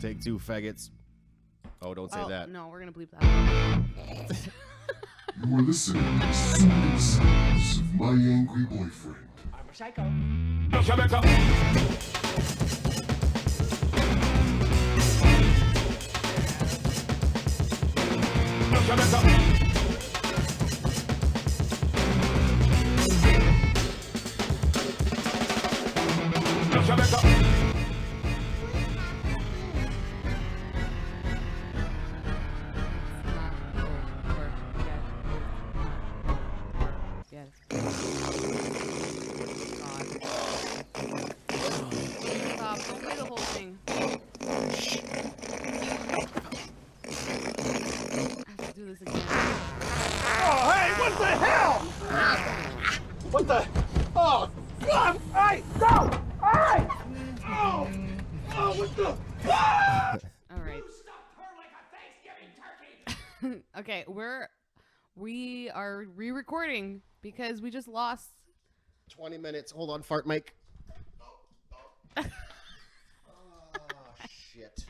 Take two, faggots. Oh, don't say that. No, we're going to bleep that. You are listening to Soothing Sounds of My Angry Boyfriend. I'm a psycho. Stop. Don't play the whole thing. I have to do this again. Oh, hey, what the hell? What the? Oh, God! Hey, no! Hey! Oh, what the? Ah! All right. Stuffed her like a Thanksgiving turkey. Okay, we are re-recording because we just lost. 20 minutes. Hold on, fart mic. Oh, shit.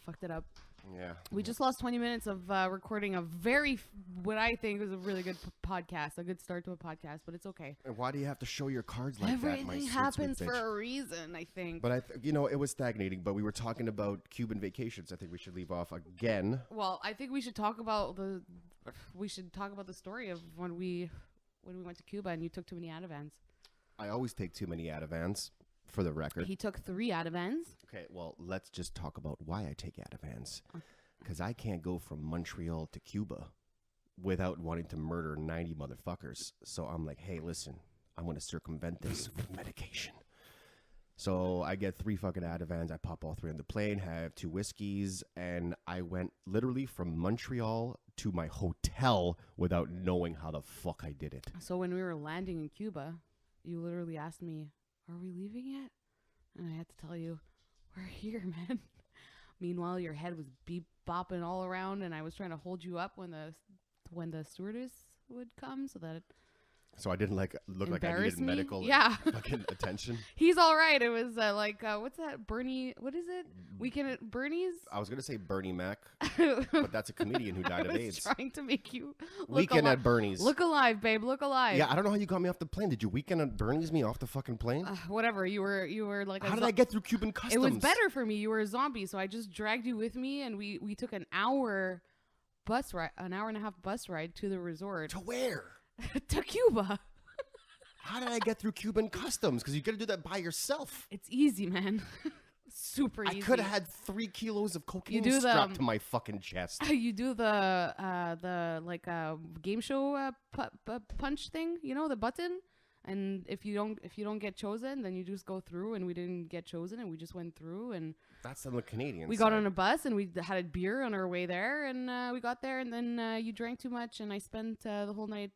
Fucked it up. Yeah. We just lost 20 minutes of recording a what I think was a really good podcast, a good start to a podcast, but it's okay. And why do you have to show your cards like that, my Everything sweet, happens sweet for bitch? a reason, I think. But it was stagnating. But we were talking about Cuban vacations. I think we should leave off again. Well, I think we should talk about the story of when we went to Cuba and you took too many Ativans. I always take too many Ativans, for the record. He took 3 Ativans. Okay, well, let's just talk about why I take Ativans. Because I can't go from Montreal to Cuba without wanting to murder 90 motherfuckers. So I'm like, hey, listen, I'm going to circumvent this with medication. So I get 3 fucking Ativans. I pop all 3 on the plane, have 2 whiskeys, and I went literally from Montreal to my hotel without knowing how the fuck I did it. So when we were landing in Cuba, you literally asked me, are we leaving yet? And I had to tell you, we're here, man. Meanwhile, your head was beep bopping all around, and I was trying to hold you up when the stewardess would come so that So I didn't look like I needed me? medical Yeah. fucking attention. He's all right. It was what's that? Bernie, what is it? Weekend at Bernie's? I was going to say Bernie Mac, but that's a comedian who died of I was AIDS. trying to make you look Weekend at Bernie's. Look alive, babe. Look alive. Yeah, I don't know how you got me off the plane. Did you weekend at Bernie's me off the fucking plane? Whatever. You were like. How did I get through Cuban customs? It was better for me. You were a zombie, so I just dragged you with me, and we took an hour and a half bus ride to the resort. To where? To Cuba. How did I get through Cuban customs? Because you got to do that by yourself. It's easy, man. Super easy. I could have had 3 kilos of cocaine do strapped to my fucking chest. You do the game show punch thing, you know, the button. And if you don't get chosen, then you just go through. And we didn't get chosen, and we just went through. And That's on the Canadian we side. got on a bus, and we had a beer on our way there. And we got there, and then you drank too much, and I spent the whole night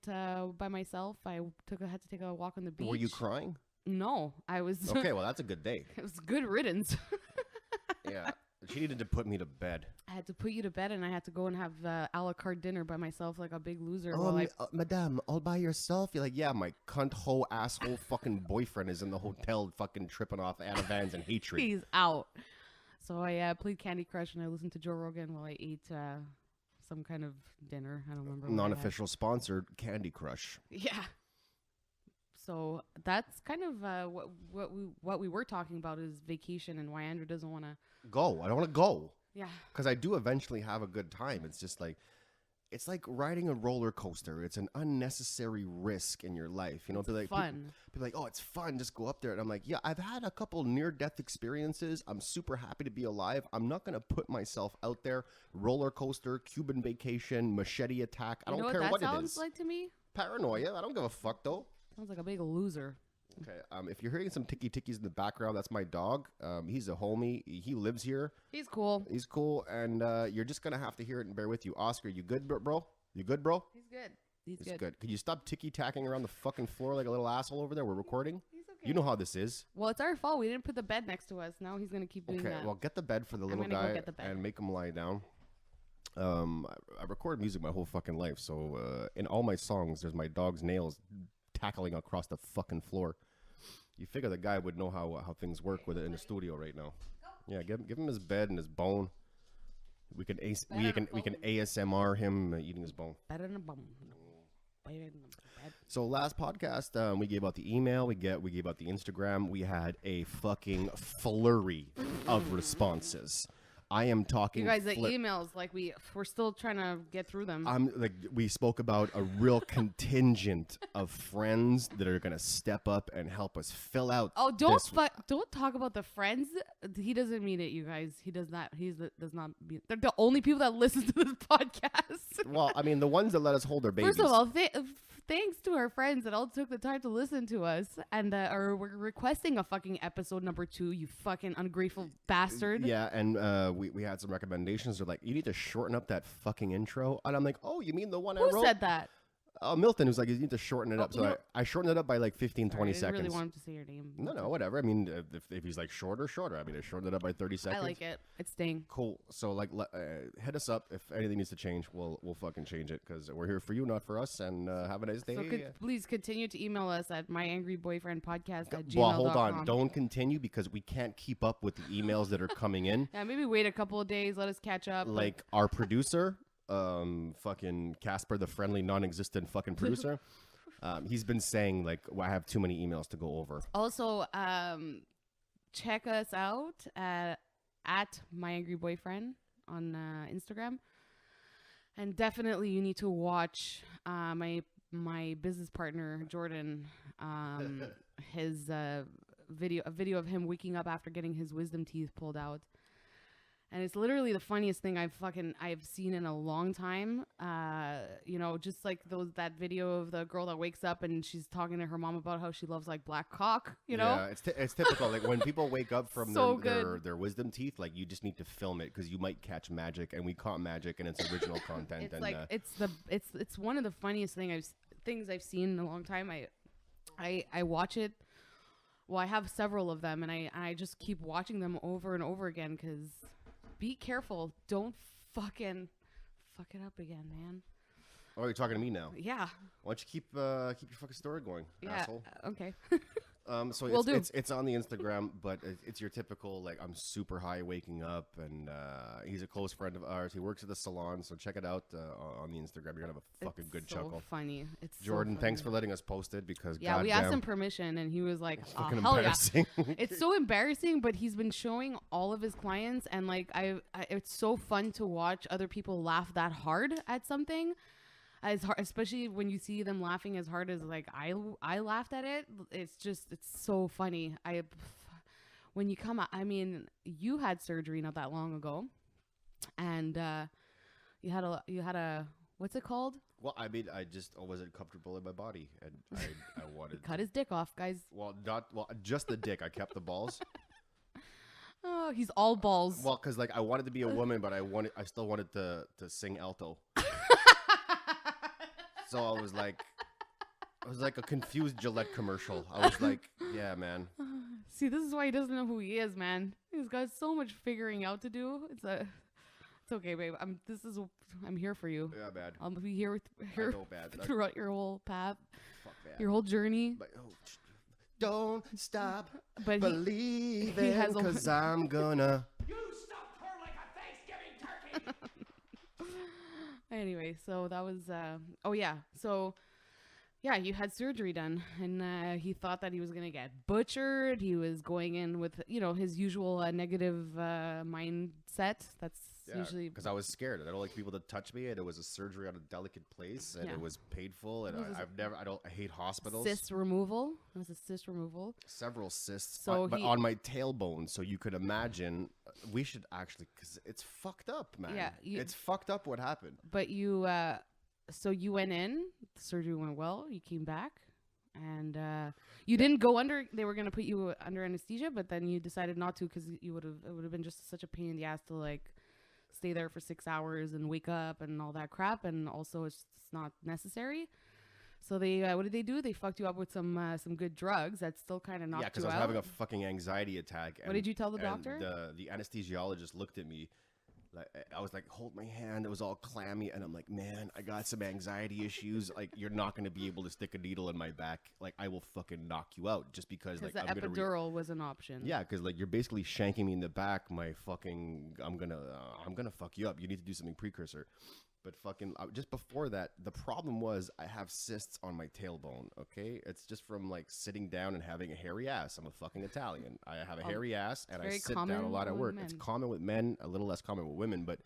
by myself. I had to take a walk on the beach. Were you crying? No, I was. Okay, well, that's a good day. It was good riddance. Yeah. She needed to put me to bed. I had to put you to bed, and I had to go and have a la carte dinner by myself like a big loser. Madame, all by yourself? You're like, yeah, my cunt, hoe, asshole fucking boyfriend is in the hotel fucking tripping off Ativans and hatred. He's out. So I played Candy Crush, and I listened to Joe Rogan while I ate some kind of dinner. I don't remember. Non-official sponsored Candy Crush. Yeah. So that's kind of what we were talking about is vacation and why Andrew doesn't want to go. I don't want to go. Yeah. Because I do eventually have a good time. It's just like, it's like riding a roller coaster. It's an unnecessary risk in your life. You know, it's fun. People like, oh, it's fun. Just go up there. And I'm like, yeah, I've had a couple near-death experiences. I'm super happy to be alive. I'm not going to put myself out there. Roller coaster, Cuban vacation, machete attack. I don't care what it is. That sounds like to me? Paranoia. I don't give a fuck, though. Sounds like a big loser. Okay. If you're hearing some ticky-tickies in the background, that's my dog. He's a homie. He lives here. He's cool. He's cool. And you're just going to have to hear it and bear with you. Oscar, you good, bro? You good, bro? He's good. He's good. Could you stop ticky-tacking around the fucking floor like a little asshole over there? We're recording. He's okay. You know how this is. Well, it's our fault. We didn't put the bed next to us. Now he's going to keep doing that. Okay, well, get the bed for the little guy and make him lie down. I record music my whole fucking life. So in all my songs, there's my dog's nails tackling across the fucking floor. You figure the guy would know how things work with it in the studio right now. Yeah, give him his bed and his bone. We can Better than we can ASMR him eating his bone. Better than a bum. Better than a bed. So last podcast, we gave out the email, we gave out the Instagram. We had a fucking flurry of responses. I am talking. You guys, the emails, like we're still trying to get through them. I'm like, we spoke about a real contingent of friends that are gonna step up and help us fill out. Oh, don't talk about the friends. He doesn't mean it, you guys. He does not. Does not mean. They're the only people that listen to this podcast. Well, I mean, the ones that let us hold their babies. First of all, thanks to our friends that all took the time to listen to us and are requesting a fucking episode number 2. You fucking ungrateful bastard. Yeah, and we had some recommendations. They're like, you need to shorten up that fucking intro. And I'm like, oh, you mean the one I wrote? Who said that? Milton was like, you need to shorten it up. So I shortened it up by like 15, 20 I didn't seconds. really want him to say your name. No, whatever. I mean, if he's like shorter. I mean, I shortened it up by 30 seconds. I like it. It's staying. Cool. So like, hit us up if anything needs to change. We'll fucking change it because we're here for you, not for us. And have a nice day. So please continue to email us at myangryboyfriendpodcast@gmail.com. Well, hold on. Don't continue because we can't keep up with the emails that are coming in. Yeah, maybe wait a couple of days. Let us catch up. Like our producer, fucking Casper, the friendly, non-existent fucking producer. He's been saying like, well, I have too many emails to go over. Also, check us out at myangryboyfriend on Instagram, and definitely you need to watch my business partner Jordan, his video of him waking up after getting his wisdom teeth pulled out. And it's literally the funniest thing I've seen in a long time. Just like that video of the girl that wakes up and she's talking to her mom about how she loves like black cock. You know? Yeah, it's typical. Like when people wake up from So their wisdom teeth, like you just need to film it because you might catch magic, and we caught magic, and it's original content. It's and like it's one of the funniest things I've seen in a long time. I watch it. Well, I have several of them, and I just keep watching them over and over again because. Be careful. Don't fucking fuck it up again, man. Oh, you're talking to me now. Yeah. Why don't you keep your fucking story going, asshole? Okay. So Will do. it's on the Instagram, but it's your typical like I'm super high waking up, and he's a close friend of ours. He works at the salon, so check it out on the Instagram. You're gonna have a fucking good chuckle. Funny. It's Jordan, so thanks funny. for letting us post it because yeah, we asked him permission, and he was like, fucking "Hell yeah!" embarrassing. It's so embarrassing, but he's been showing all of his clients, and like it's so fun to watch other people laugh that hard at something. As hard, especially when you see them laughing as hard as like I laughed at it. It's so funny. When you come out, I mean, you had surgery not that long ago, and you had a what's it called? Well, I mean, I wasn't comfortable in my body, and I wanted Cut his dick off, guys. Just the dick. I kept the balls. Oh, he's all balls. Well, because like I wanted to be a woman, but I still wanted to sing alto. So I was like a confused Gillette commercial. I was like, yeah, man. See, this is why he doesn't know who he is, man. He's got so much figuring out to do. It's okay, babe. I'm here for you. Yeah, bad. I'll be here I know bad. throughout your whole path, Fuck bad. your whole journey. But, don't stop But believing, he has a- cause I'm gonna. You stuffed her like a Thanksgiving turkey. Anyway, so that was you had surgery done, and he thought that he was gonna get butchered. He was going in with his usual negative mindset. That's usually because I was scared. I don't like people to touch me, and it was a surgery on a delicate place, and it was painful. And I hate hospitals. Cyst removal. It was a cyst removal. Several cysts, So but on my tailbone. So you could imagine. We should actually, because it's fucked up, man. Yeah, it's fucked up what happened. But you, so you went in. The surgery went well. You came back, and you didn't go under. They were gonna put you under anesthesia, but then you decided not to because it would have been just such a pain in the ass to like stay there for 6 hours and wake up and all that crap, and also it's not necessary. So they, what did they do? They fucked you up with some good drugs that still kind of knocked you out. Yeah, because I was having a fucking anxiety attack. What did you tell the doctor? The anesthesiologist looked at me Like, I was like, hold my hand. It was all clammy. And I'm like, man, I got some anxiety issues. Like, you're not going to be able to stick a needle in my back. Like, I will fucking knock you out just because, like, the I'm going to... epidural was an option. Yeah, because, like, you're basically shanking me in the back. I'm going to fuck you up. You need to do something precursor. But fucking, just before that, the problem was I have cysts on my tailbone, okay? It's just from, like, sitting down and having a hairy ass. I'm a fucking Italian. I have a hairy ass, and I sit down a lot at work. It's common with men, a little less common with women, but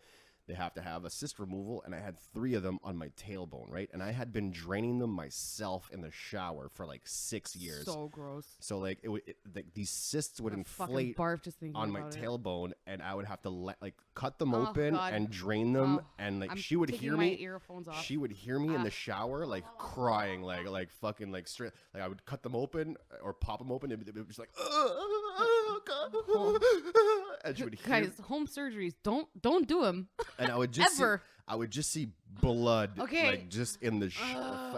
they have to have a cyst removal, and I had 3 of them on my tailbone, right? And I had been draining them myself in the shower for, like, 6 years. So gross. So, like, like these cysts would inflate barf just thinking on my about it. tailbone, and I would have to cut them open and drain them, and like I'm she would taking hear my me. earphones off. She would hear me in the shower, like crying, like fucking like straight. Like I would cut them open or pop them open, and it would just like, and she would hear. Guys, home surgeries, don't do them. And I would just ever. I would just see blood, Okay. like just in the.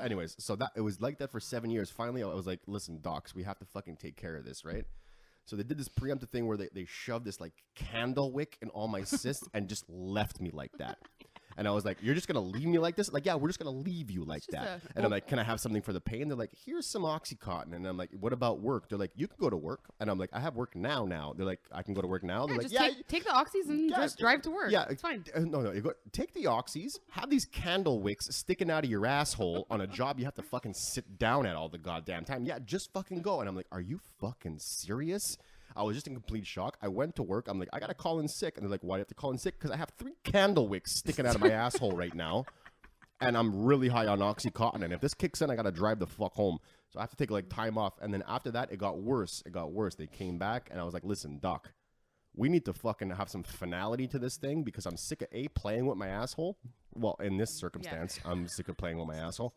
Anyways, so that it was like that for 7 years. Finally, I was like, listen, docs, we have to fucking take care of this, right? So they did this preemptive thing where they shoved this like candle wick in all my cysts and just left me like that. And I was like, you're just going to leave me like this? Like, yeah, we're just going to leave you like that. And I'm like, can I have something for the pain? They're like, here's some Oxycontin. And I'm like, what about work? They're like, you can go to work. And I'm like, I have work now. They're like, I can go to work now. They're like, just take the oxys and just drive to work. Yeah, it's fine. No, you go take the oxys, have these candle wicks sticking out of your asshole on a job you have to fucking sit down at all the goddamn time. Yeah, just fucking go. And I'm like, are you fucking serious? I was just in complete shock. I went to work. I'm like, I got to call in sick. And they're like, why do you have to call in sick? Because I have 3 candle wicks sticking out of my asshole right now. And I'm really high on Oxycontin. And if this kicks in, I got to drive the fuck home. So I have to take like time off. And then after that, it got worse. They came back and I was like, listen, doc, we need to fucking have some finality to this thing because I'm sick of A, playing with my asshole. Well, in this circumstance, I'm sick of playing with my asshole.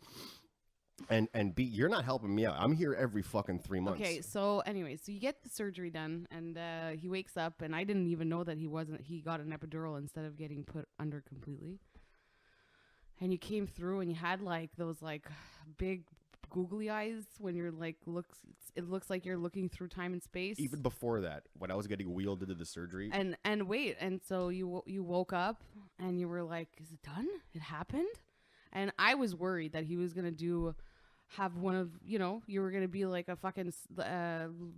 And B, you're not helping me out. I'm here every fucking 3 months. Okay, so anyway, so you get the surgery done, and he wakes up, and I didn't even know that he got an epidural instead of getting put under completely. And you came through, and you had like those like big googly eyes when you're like it looks like you're looking through time and space. Even before that, when I was getting wheeled into the surgery. And so you woke up, and you were like, is it done? It happened? And I was worried that he was going to have one of, you were going to be like a fucking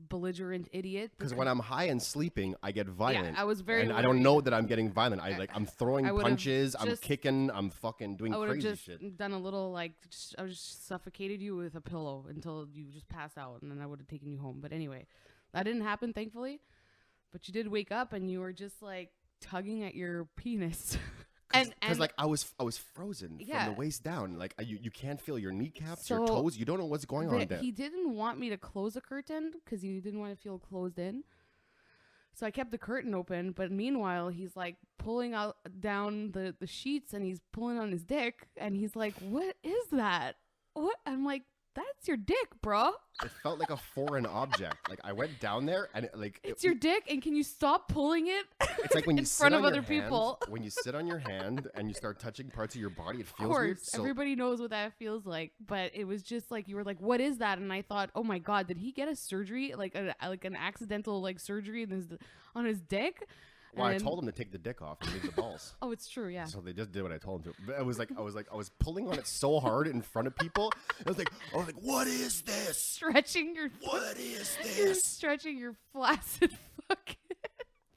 belligerent idiot. Because when I'm high and sleeping, I get violent. Yeah, I was very And worried. I don't know that I'm getting violent. I'm throwing punches. I'm kicking. I'm fucking doing crazy shit. I would have just done a little I would just suffocated you with a pillow until you just pass out. And then I would have taken you home. But anyway, that didn't happen, thankfully. But you did wake up and you were just like tugging at your penis. Because like I was frozen from the waist down. Like you can't feel your kneecaps, your toes. You don't know what's going on there. He didn't want me to close the curtain because he didn't want to feel closed in. So I kept the curtain open. But meanwhile, he's like pulling down the sheets and he's pulling on his dick. And he's like, what is that? What? I'm like, that's your dick, bro. It felt like a foreign object. Like I went down there and it's your dick, and can you stop pulling it? It's like when you in sit front on of your other hand, people. When you sit on your hand and you start touching parts of your body, it feels of course, weird. So everybody knows what that feels like. But it was just like you were like, "What is that?" And I thought, "Oh my god, did he get a surgery? Like an accidental surgery on his dick?" Well, I told him to take the dick off and leave the balls. Oh, it's true, yeah. So they just did what I told them to. But I was pulling on it so hard in front of people. I was like, what is this? Stretching your. What is this? You're stretching your flaccid fucking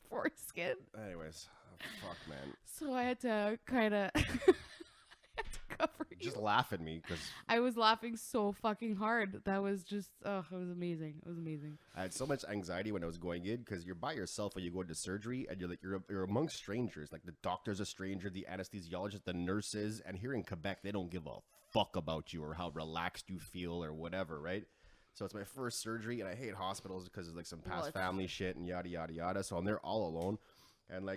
foreskin. Anyways, fuck, man. So I had to kind of cover you. Just laugh at me because I was laughing so fucking hard. That was just, it was amazing. It was amazing. I had so much anxiety when I was going in because you're by yourself when you go into surgery and you're amongst strangers. Like the doctor's a stranger, the anesthesiologist, the nurses, and here in Quebec they don't give a fuck about you or how relaxed you feel or whatever, right? So it's my first surgery and I hate hospitals because there's like some past family shit and yada yada yada. So I'm there all alone, and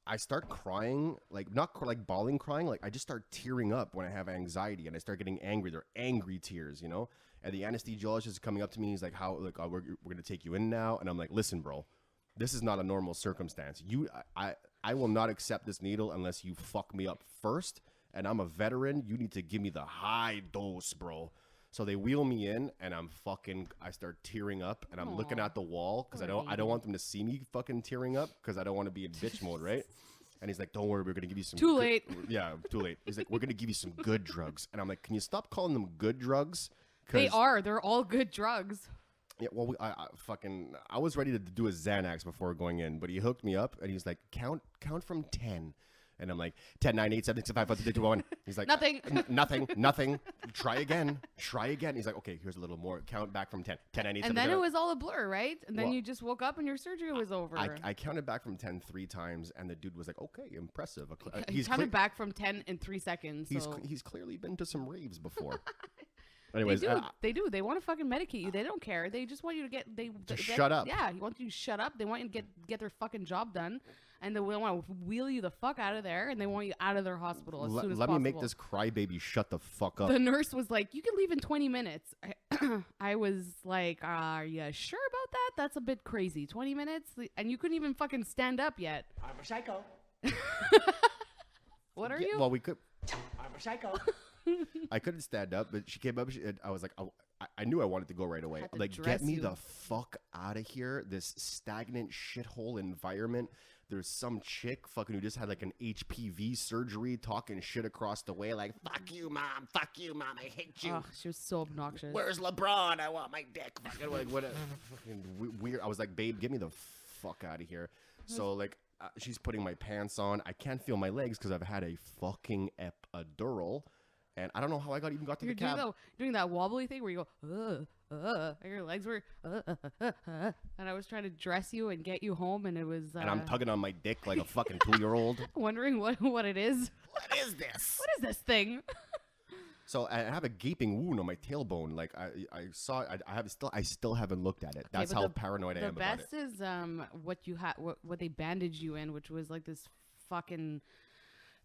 I start crying, like not like bawling crying, like I just start tearing up when I have anxiety and I start getting angry. They're angry tears, you know? And the anesthesiologist is coming up to me. He's like, we're going to take you in now. And I'm like, listen, bro, this is not a normal circumstance. I will not accept this needle unless you fuck me up first. And I'm a veteran. You need to give me the high dose, bro. So they wheel me in, and I start tearing up, and I'm looking Aw. at the wall because I Poor don't want them to see me fucking tearing up because I don't want to be in bitch mode, right? And he's like, "Don't worry, we're gonna give you some." Too good-" late. Yeah, too late. He's like, "We're gonna give you some good drugs," and I'm like, "Can you stop calling them good drugs?" They are. They're all good drugs. Yeah, well, I was ready to do a Xanax before going in, but he hooked me up, and he's like, "Count from 10." And I'm like, 10, 9, 8, 7, 6, 5, 4, 3, 2, 1. He's like, Nothing. Nothing. Try again. He's like, okay, here's a little more. Count back from 10. 10, 9, 8, 7, And then 6, it was all a blur, right? And then Well, you just woke up and your surgery was over. I counted back from 10 3 times, and the dude was like, okay, impressive. He counted back from 10 in 3 seconds. So. He's clearly been to some raves before. They Anyways, do. They do. They want to fucking medicate you. They don't care. They just want you to get. shut up. Yeah, he wants you to shut up. They want you to get their fucking job done, and they want to wheel you the fuck out of there, and they want you out of their hospital as soon as let possible. me make this crybaby shut the fuck up. The nurse was like, "You can leave in 20 minutes." I was like, "Are you sure about that? That's a bit crazy. 20 minutes, and you couldn't even fucking stand up yet." I'm a psycho. What are Yeah, you? well, we could. I'm a psycho. I couldn't stand up, but she came up. I was like, I knew I wanted to go right away. Had to Like, dress get me you. the fuck out of here. This stagnant shithole environment. There's some chick fucking who just had like an HPV surgery talking shit across the way. Like, fuck you, mom. Fuck you, mom. I hate you. Oh, she was so obnoxious. Where's LeBron? I want my dick. Fucking like, what weird. I was like, babe, get me the fuck out of here. So like, she's putting my pants on. I can't feel my legs because I've had a fucking epidural. And I don't know how I even got to You're the cab. doing that wobbly thing where you go, and your legs were, and I was trying to dress you and get you home, and it was. And I'm tugging on my dick like a fucking 2-year-old. wondering what it is. What is this? What is this thing? So I have a gaping wound on my tailbone. Like I saw, I still haven't looked at it. That's but how paranoid I am about it. The best is what you had, what they bandaged you in, which was like this fucking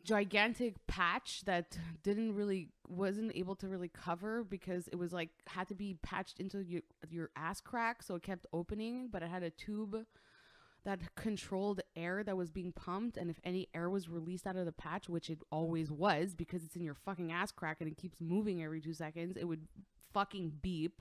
gigantic patch that wasn't able to really cover because it was like had to be patched into your ass crack, so it kept opening, but it had a tube that controlled air that was being pumped, and if any air was released out of the patch, which it always was because it's in your fucking ass crack and it keeps moving every 2 seconds, it would fucking beep.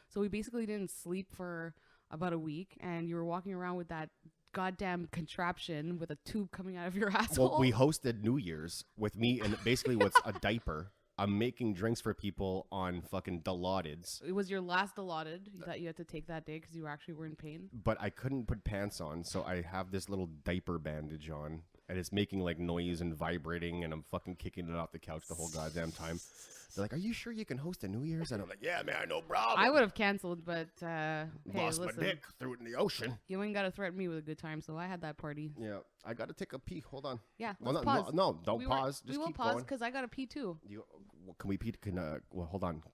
So we basically didn't sleep for about a week, and you were walking around with that goddamn contraption with a tube coming out of your asshole. Well, we hosted New Year's with me and basically what's a diaper. I'm making drinks for people on fucking Dilaudid's. It was your last allotted that you had to take that day because you actually were in pain. But I couldn't put pants on, so I have this little diaper bandage on, and it's making like noise and vibrating, and I'm fucking kicking it off the couch the whole goddamn time. They're like, "Are you sure you can host a New Year's?" And I'm like, "Yeah, man, no problem." I would have canceled, but hey, Lost listen, my dick, threw it in the ocean. you ain't got to threaten me with a good time, so I had that party. Yeah, I gotta take a pee. Hold on. Yeah, Well, let's no, pause. no, don't We pause. we Just will keep pause going. because I got to pee too. Can we pee? Well, hold on.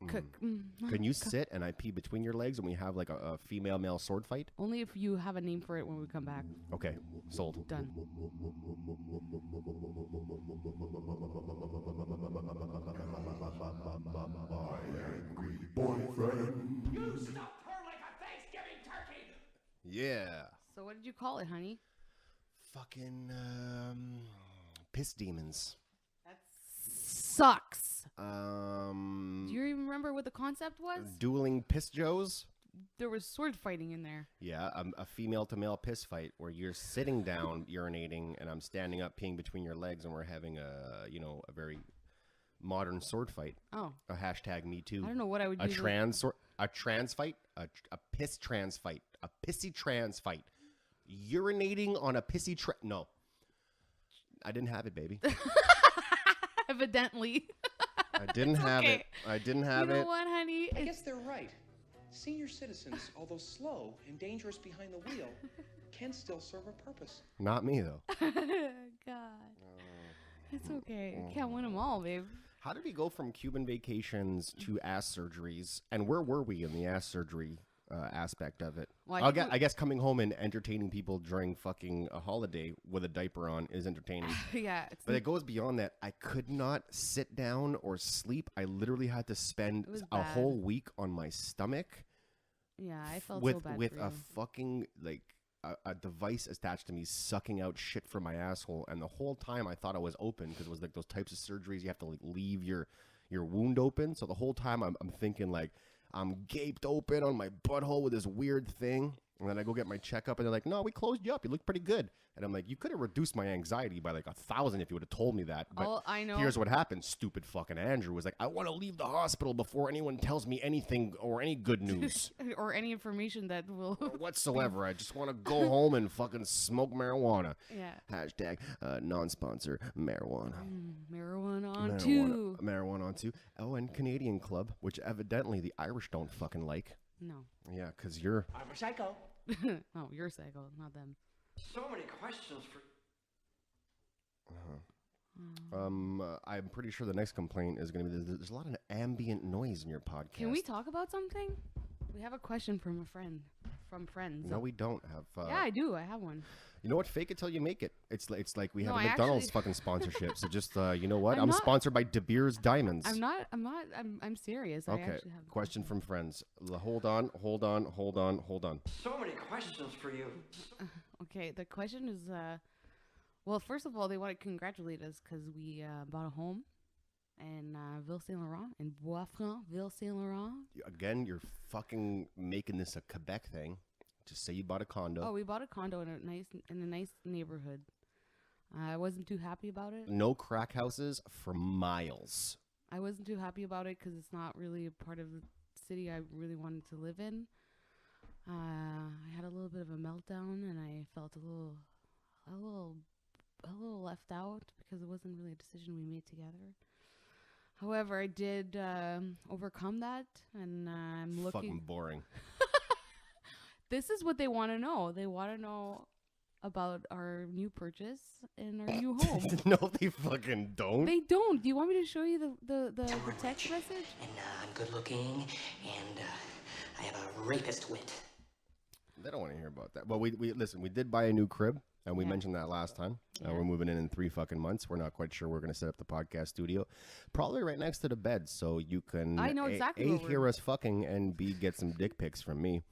Cook. Can you sit and I pee between your legs and we have like a female male sword fight? Only if you have a name for it when we come back. Okay, sold. Done. Boyfriend. You stuffed her like a Thanksgiving turkey. Yeah. So what did you call it, honey? Fucking piss demons. That sucks. Do Um, you even remember what the concept was? dueling piss joes. There was sword fighting in there. Yeah, a female to male piss fight where you're sitting down urinating and I'm standing up peeing between your legs and we're having a very modern sword fight. Oh, A hashtag Me Too. I don't know what I would A use. trans fight, a piss trans fight, a pissy trans fight. Urinating on a pissy no. I didn't have it, baby. Evidently. I didn't have okay. it. I didn't have You know it. what, honey? I guess they're right. Senior citizens, although slow and dangerous behind the wheel, can still serve a purpose. Not me though. God. It's okay. Can't win them all, babe. How did we go from Cuban vacations to ass surgeries? And where were we in the ass surgery aspect of it? Well, I guess coming home and entertaining people during fucking a holiday with a diaper on is entertaining. Yeah. It's But it goes beyond that. I could not sit down or sleep. I literally had to spend It was a bad. whole week on my stomach yeah, I felt with so bad with for a you. fucking like a device attached to me sucking out shit from my asshole. And the whole time I thought I was open because it was like those types of surgeries you have to like leave your your wound open. So the whole time I'm thinking like I'm gaped open on my butthole with this weird thing. And then I go get my checkup, and they're like, no, we closed you up. You look pretty good. And I'm like, you could have reduced my anxiety by like 1,000 if you would have told me that. But All I know. here's what happened. Stupid fucking Andrew was like, I want to leave the hospital before anyone tells me anything or any good news or any information that will. whatsoever. I just want to go home and fucking smoke marijuana. Yeah. Hashtag non-sponsor marijuana. Marijuana on too. Marijuana on too. Oh, and Canadian Club, which evidently the Irish don't fucking like. No. Yeah, because you're... I'm a psycho. No, you're psycho, not them. So many questions for. I'm pretty sure the next complaint is going to be there's a lot of ambient noise in your podcast. Can we talk about something? We have a question from a friend. From friends. No, we don't have. Yeah, I do. I have one. You know what? Fake it till you make it. It's like we have No, a I McDonald's actually- fucking sponsorship. So just you know what? I'm I'm not- sponsored by De Beers Diamonds. I'm serious. I Okay. actually have a Question from friends. Hold on. So many questions for you. Okay, the question is, well, first of all, they want to congratulate us because we bought a home in Ville Saint Laurent, in Bois-Franc, Ville Saint Laurent. Again, you're fucking making this a Quebec thing. Just say you bought a condo. Oh, we bought a condo in a nice neighborhood. I wasn't too happy about it. No crack houses for miles. I wasn't too happy about it because it's not really a part of the city I really wanted to live in. I had a little bit of a meltdown, and I felt a little left out because it wasn't really a decision we made together. However, I did overcome that, and I'm looking. Fucking boring. This is what they want to know. They want to know about our new purchase and our new home. No, they fucking don't. They don't. Do you want me to show you the text message? And I'm good looking, and I have a rapist wit. They don't want to hear about that. Well, we listen. We did buy a new crib, and we Yeah. mentioned that last time. Yeah. We're moving in 3 fucking months. We're not quite sure we're going to set up the podcast studio, probably right next to the bed, so you can I know exactly A, where we're- hear us fucking, and B, get some dick pics from me.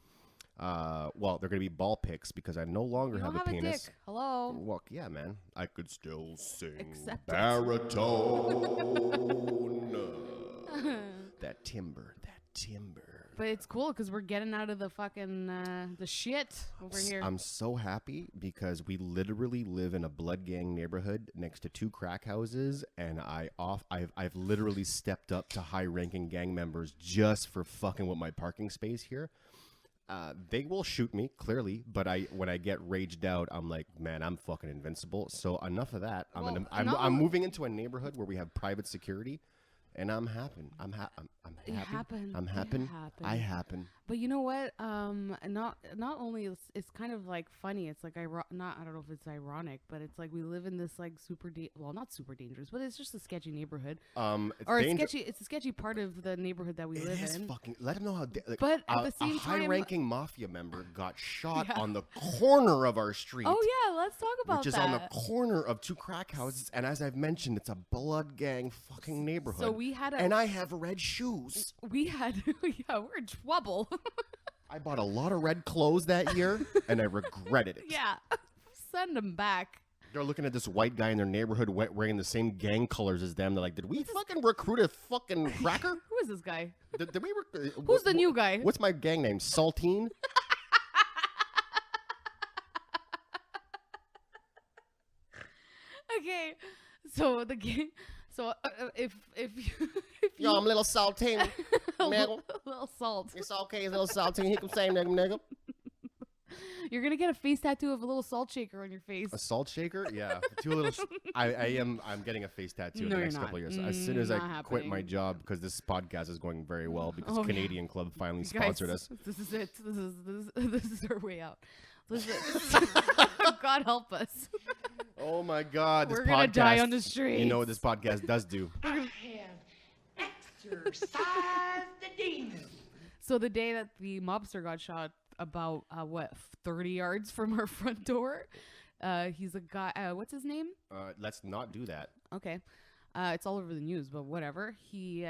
Well, they're going to be ball pics because I no longer You don't have a have a penis. dick. Hello. Well, yeah, man. I could still sing Accept it. baritone. That timber. But it's cool because we're getting out of the fucking the shit over here. I'm so happy because we literally live in a blood gang neighborhood next to 2 crack houses, and I've literally stepped up to high-ranking gang members just for fucking with my parking space here. They will shoot me clearly, but when I get raged out, I'm like, man, I'm fucking invincible. So enough of that. Well, I'm moving into a neighborhood where we have private security. And I'm happy. I'm happy. It happened. I'm It happy. happened. I happen. But you know what? Not only it's kind of like funny. It's like I don't know if it's ironic, but it's like we live in this like not super dangerous, but it's just a sketchy neighborhood. It's a sketchy part of the neighborhood that we live It is in. fucking. Let him know how. But at the same a time- high-ranking mafia member got shot Yeah. on the corner of our street. Oh yeah, let's talk about Which is that. on the corner of 2 crack houses, and as I've mentioned, it's a blood gang fucking neighborhood. So we had and I have red shoes. we're in trouble. I bought a lot of red clothes that year, and I regretted it. Yeah, send them back. They're looking at this white guy in their neighborhood wearing the same gang colors as them. They're like, did we fucking recruit a fucking cracker? Who is this guy? Did we Who's the new guy? What's my gang name? Saltine? Okay, so the game. So if you Yo, I'm little Saltine. a nigga. little salt, It's okay, little Saltine. He can say nigga. you're gonna get a face tattoo of a little salt shaker on your face. A salt shaker? Yeah. 2 little. I'm getting a face tattoo in No, the you're next couple couple not. of years. As soon as I Not quit my happening. job, because this podcast is going very well, because Oh, yeah. Canadian Club finally Guys, sponsored us. This is it. This is our way out. Listen, God help us. Oh my God, this We're gonna die on the You know what streets. this podcast does do? I have exorcised the demon. So the day that the mobster got shot, about 30 yards from our front door, he's a guy. What's his name? Let's not do that. Okay. It's all over the news, but whatever. He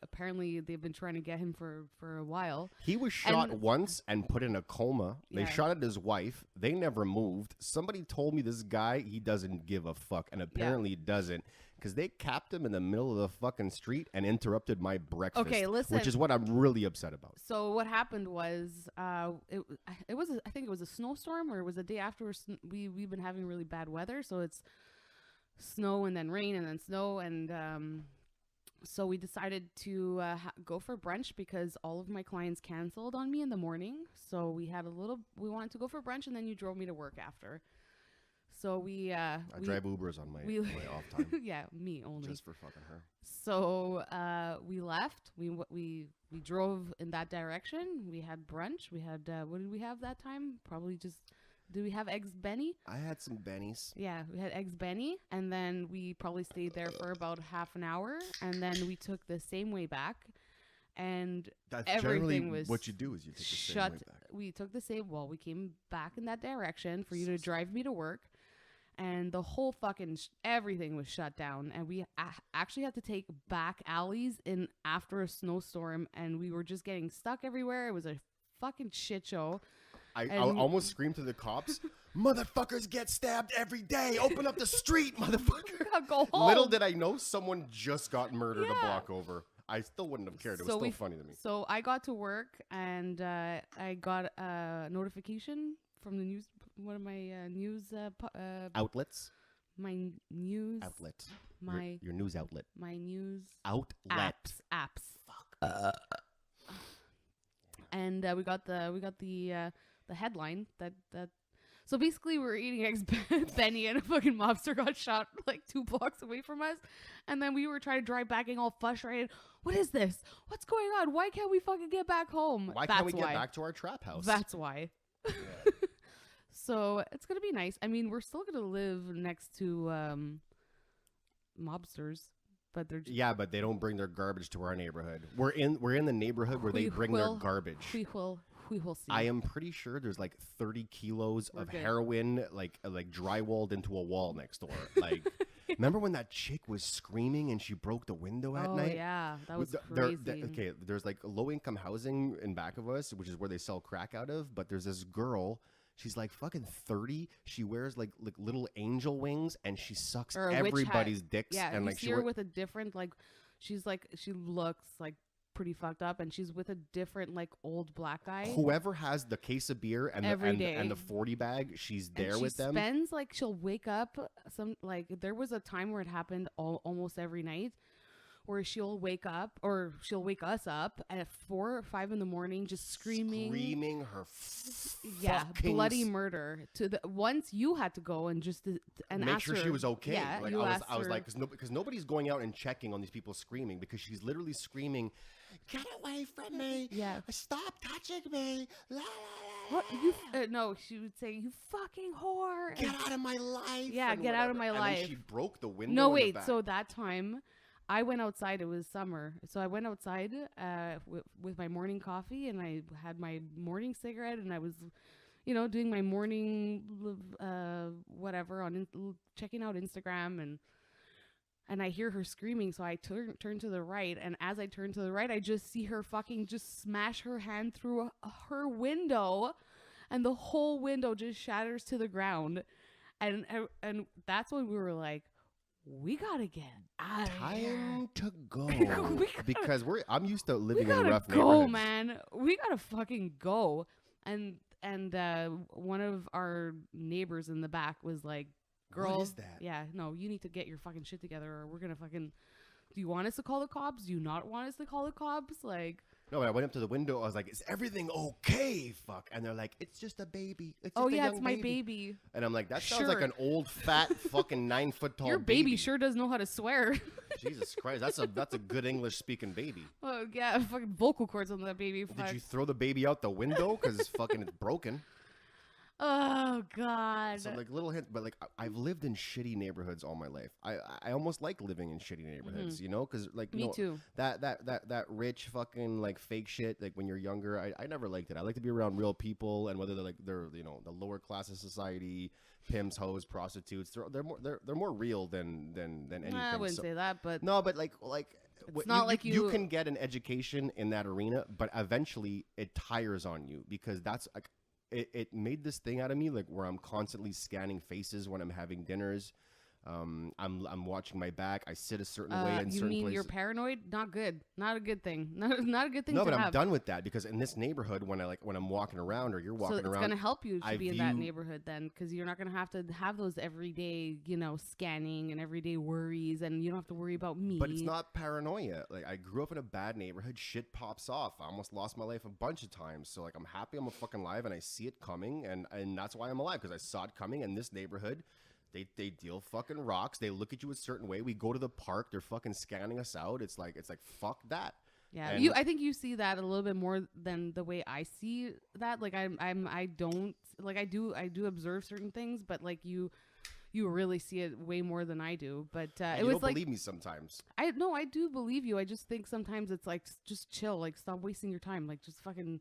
apparently they've been trying to get him for a while. He was shot once and put in a coma. They Yeah. shot at his wife. They never moved. Somebody told me this guy, he doesn't give a fuck, and apparently he doesn't, because they capped him in the middle of the fucking street and interrupted my breakfast. Okay, listen. Which is what I'm really upset about. So what happened was, it was I think it was a snowstorm, or it was the day after we've been having really bad weather, so it's snow and then rain and then snow, and so we decided to go for brunch because all of my clients canceled on me in the morning. So we wanted to go for brunch, and then you drove me to work after. So we drive Ubers on my off time. Yeah, me only. Just for fucking her. So we left. We drove in that direction. We had brunch. We had what did we have that time? Probably just. Did we have eggs Benny? I had some bennies. Yeah, we had eggs Benny, and then we probably stayed there for about half an hour, and then we took the same way back, and That's everything generally was what you do is you take the same shut. way back. We took the same. Well, we came back in that direction for you to drive me to work, and the whole fucking everything was shut down, and we actually had to take back alleys in after a snowstorm, and we were just getting stuck everywhere. It was a fucking shit show. I almost screamed to the cops, motherfuckers get stabbed every day. Open up the street, motherfucker. Go home. Little did I know someone just got murdered a block over. I still wouldn't have cared. It was still funny to me. So I got to work, and I got a notification from the news, one of my news Outlets? my news Outlet. my Your news outlet. my news Outlet. apps. Fuck. And we got the headline that so basically we're eating eggs Benny, and a fucking mobster got shot like 2 blocks away from us, and then we were trying to drive back, getting all frustrated. What is this? What's going on? Why can't we fucking get back home? Why can't we get back to our trap house? That's why. So it's gonna be nice. I mean, we're still gonna live next to mobsters, but they're Yeah, but they don't bring their garbage to our neighborhood. We're in the neighborhood where they bring their garbage. We will see. I am pretty sure there's like 30 kilos of good. heroin like drywalled into a wall next door. Like, remember when that chick was screaming and she broke the window at night? Oh yeah, that was There- crazy. okay, there's like low income housing in back of us, which is where they sell crack out of. But there's this girl. She's like fucking 30. She wears like little angel wings, and she sucks Or a witch hat. everybody's dicks. Yeah, and you like see her with a different she looks like pretty fucked up, and she's with a different like old black guy. whoever has the case of beer and Every the, day. and the 40 bag, she's there and with them. She spends she'll wake up there was a time where it happened almost every night, where she'll wake up, or she'll wake us up at 4 or 5 in the morning, just screaming her yeah, fucking bloody murder. To the once you had to go and just and make ask sure her, she was okay. Yeah, Like you I asked was her, like, because nobody's going out and checking on these people screaming, because she's literally screaming, "Get away from me! Yeah. Stop touching me! La, la, la, What you? No, she would say, "You fucking whore!" Get out of my life!" Yeah, and get out of whatever. my And then life. she broke the window. No, in the wait. back. So that time, I went outside. It was summer, so I went outside with my morning coffee, and I had my morning cigarette, and I was, doing my morning whatever checking out Instagram, and I hear her screaming. So I turn to the right, and as I turn to the right, I just see her fucking just smash her hand through her window, and the whole window just shatters to the ground, and that's when we were like, we gotta get out of here. Time to go. We gotta- Because I'm used to We living in gotta rough go, neighborhoods. man. We gotta fucking go. And one of our neighbors in the back was like, "Girl, What is that? Yeah, no, you need to get your fucking shit together, or we're gonna fucking. Do you want us to call the cops? Do you not want us to call the cops? Like, No, when I went up to the window, I was like, "Is everything okay?" Fuck, and they're like, "It's just a baby. It's just oh a yeah, young it's my baby. And I'm like, that sounds like Sure. an old, fat, fucking 9 foot tall. Your baby sure does know how to swear. Jesus Christ, that's a good English speaking baby. Oh yeah, fucking vocal cords on that baby. Did you throw the baby out the window because it's broken? Oh God. So like little hint, but like I've lived in shitty neighborhoods all my life. I almost like living in shitty neighborhoods, you know, because like Me too. that rich fucking like fake shit. Like when you're younger, I never liked it. I like to be around real people, and whether they're you know the lower class of society, pimps, hoes, prostitutes, they're more real than anything. I wouldn't So- say that, but No, but like not like you you- can get an education in that arena, but eventually it tires on you because that's like it made this thing out of me like where I'm constantly scanning faces when I'm having dinners. I'm watching my back. I sit a certain way in you certain mean places. you're paranoid? Not good. Not a good thing. Not a good thing No, to but I'm have. done with that because in this neighborhood, when I'm walking around or you're So walking it's around, gonna help you to I be in that view- neighborhood then, because you're not gonna have to have those everyday, scanning and everyday worries, and you don't have to worry about me. But it's not paranoia. Like I grew up in a bad neighborhood. Shit pops off. I almost lost my life a bunch of times. So like I'm happy I'm a fucking alive and I see it coming, and that's why I'm alive because I saw it coming. In this neighborhood, they deal fucking rocks. They look at you a certain way. We go to the park. They're fucking scanning us out. It's like fuck that. Yeah, And- I think you see that a little bit more than the way I see that. Like I don't like I do observe certain things, but like you really see it way more than I do. But And it you was don't like believe me sometimes. I do believe you. I just think sometimes it's like just chill, like stop wasting your time, like just fucking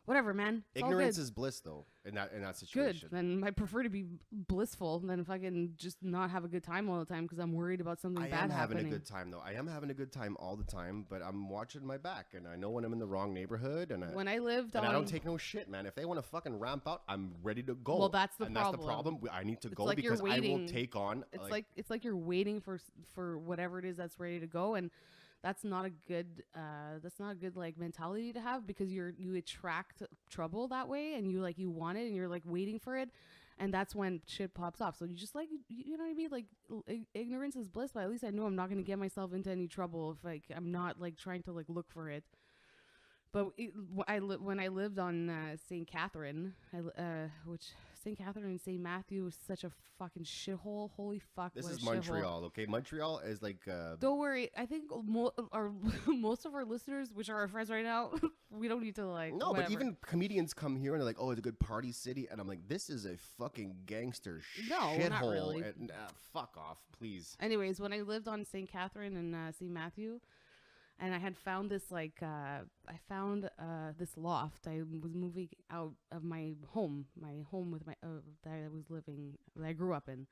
whatever, man. It's all Ignorance good. is bliss, though. In that Good. situation. Then I prefer to be blissful than fucking just not have a good time all the time because I'm worried about something I bad am having happening. a good time though. I am having a good time all the time, but I'm watching my back, and I know when I'm in the wrong neighborhood, and When I lived and on, I don't take no shit, man. If they want to fucking ramp out, I'm ready to go. Well, that's the and problem. That's the problem. I need to It's go like you're because I will waiting. take on. it's like you're waiting for whatever it is that's ready to go, and that's not a good like mentality to have because you attract trouble that way, and you want it and you're like waiting for it, and that's when shit pops off. So you just like you know what I mean, like ignorance is bliss, but at least I know I'm not going to get myself into any trouble if like I'm not like trying to like look for it. But when I lived on St. Catherine, which St. Catherine and St. Matthew is such a fucking shithole. Holy fuck! This what a is shithole. Montreal, okay? Montreal is like. Don't worry. I think most of our listeners, which are our friends right now, we don't need to like. No, whatever. but even comedians come here and they're like, "Oh, it's a good party city," and I'm like, "This is a fucking gangster No, shithole." not really. And, fuck off, please. Anyways, when I lived on St. Catherine and St. Matthew, and I had found this this loft. I was moving out of my home with my that I grew up in.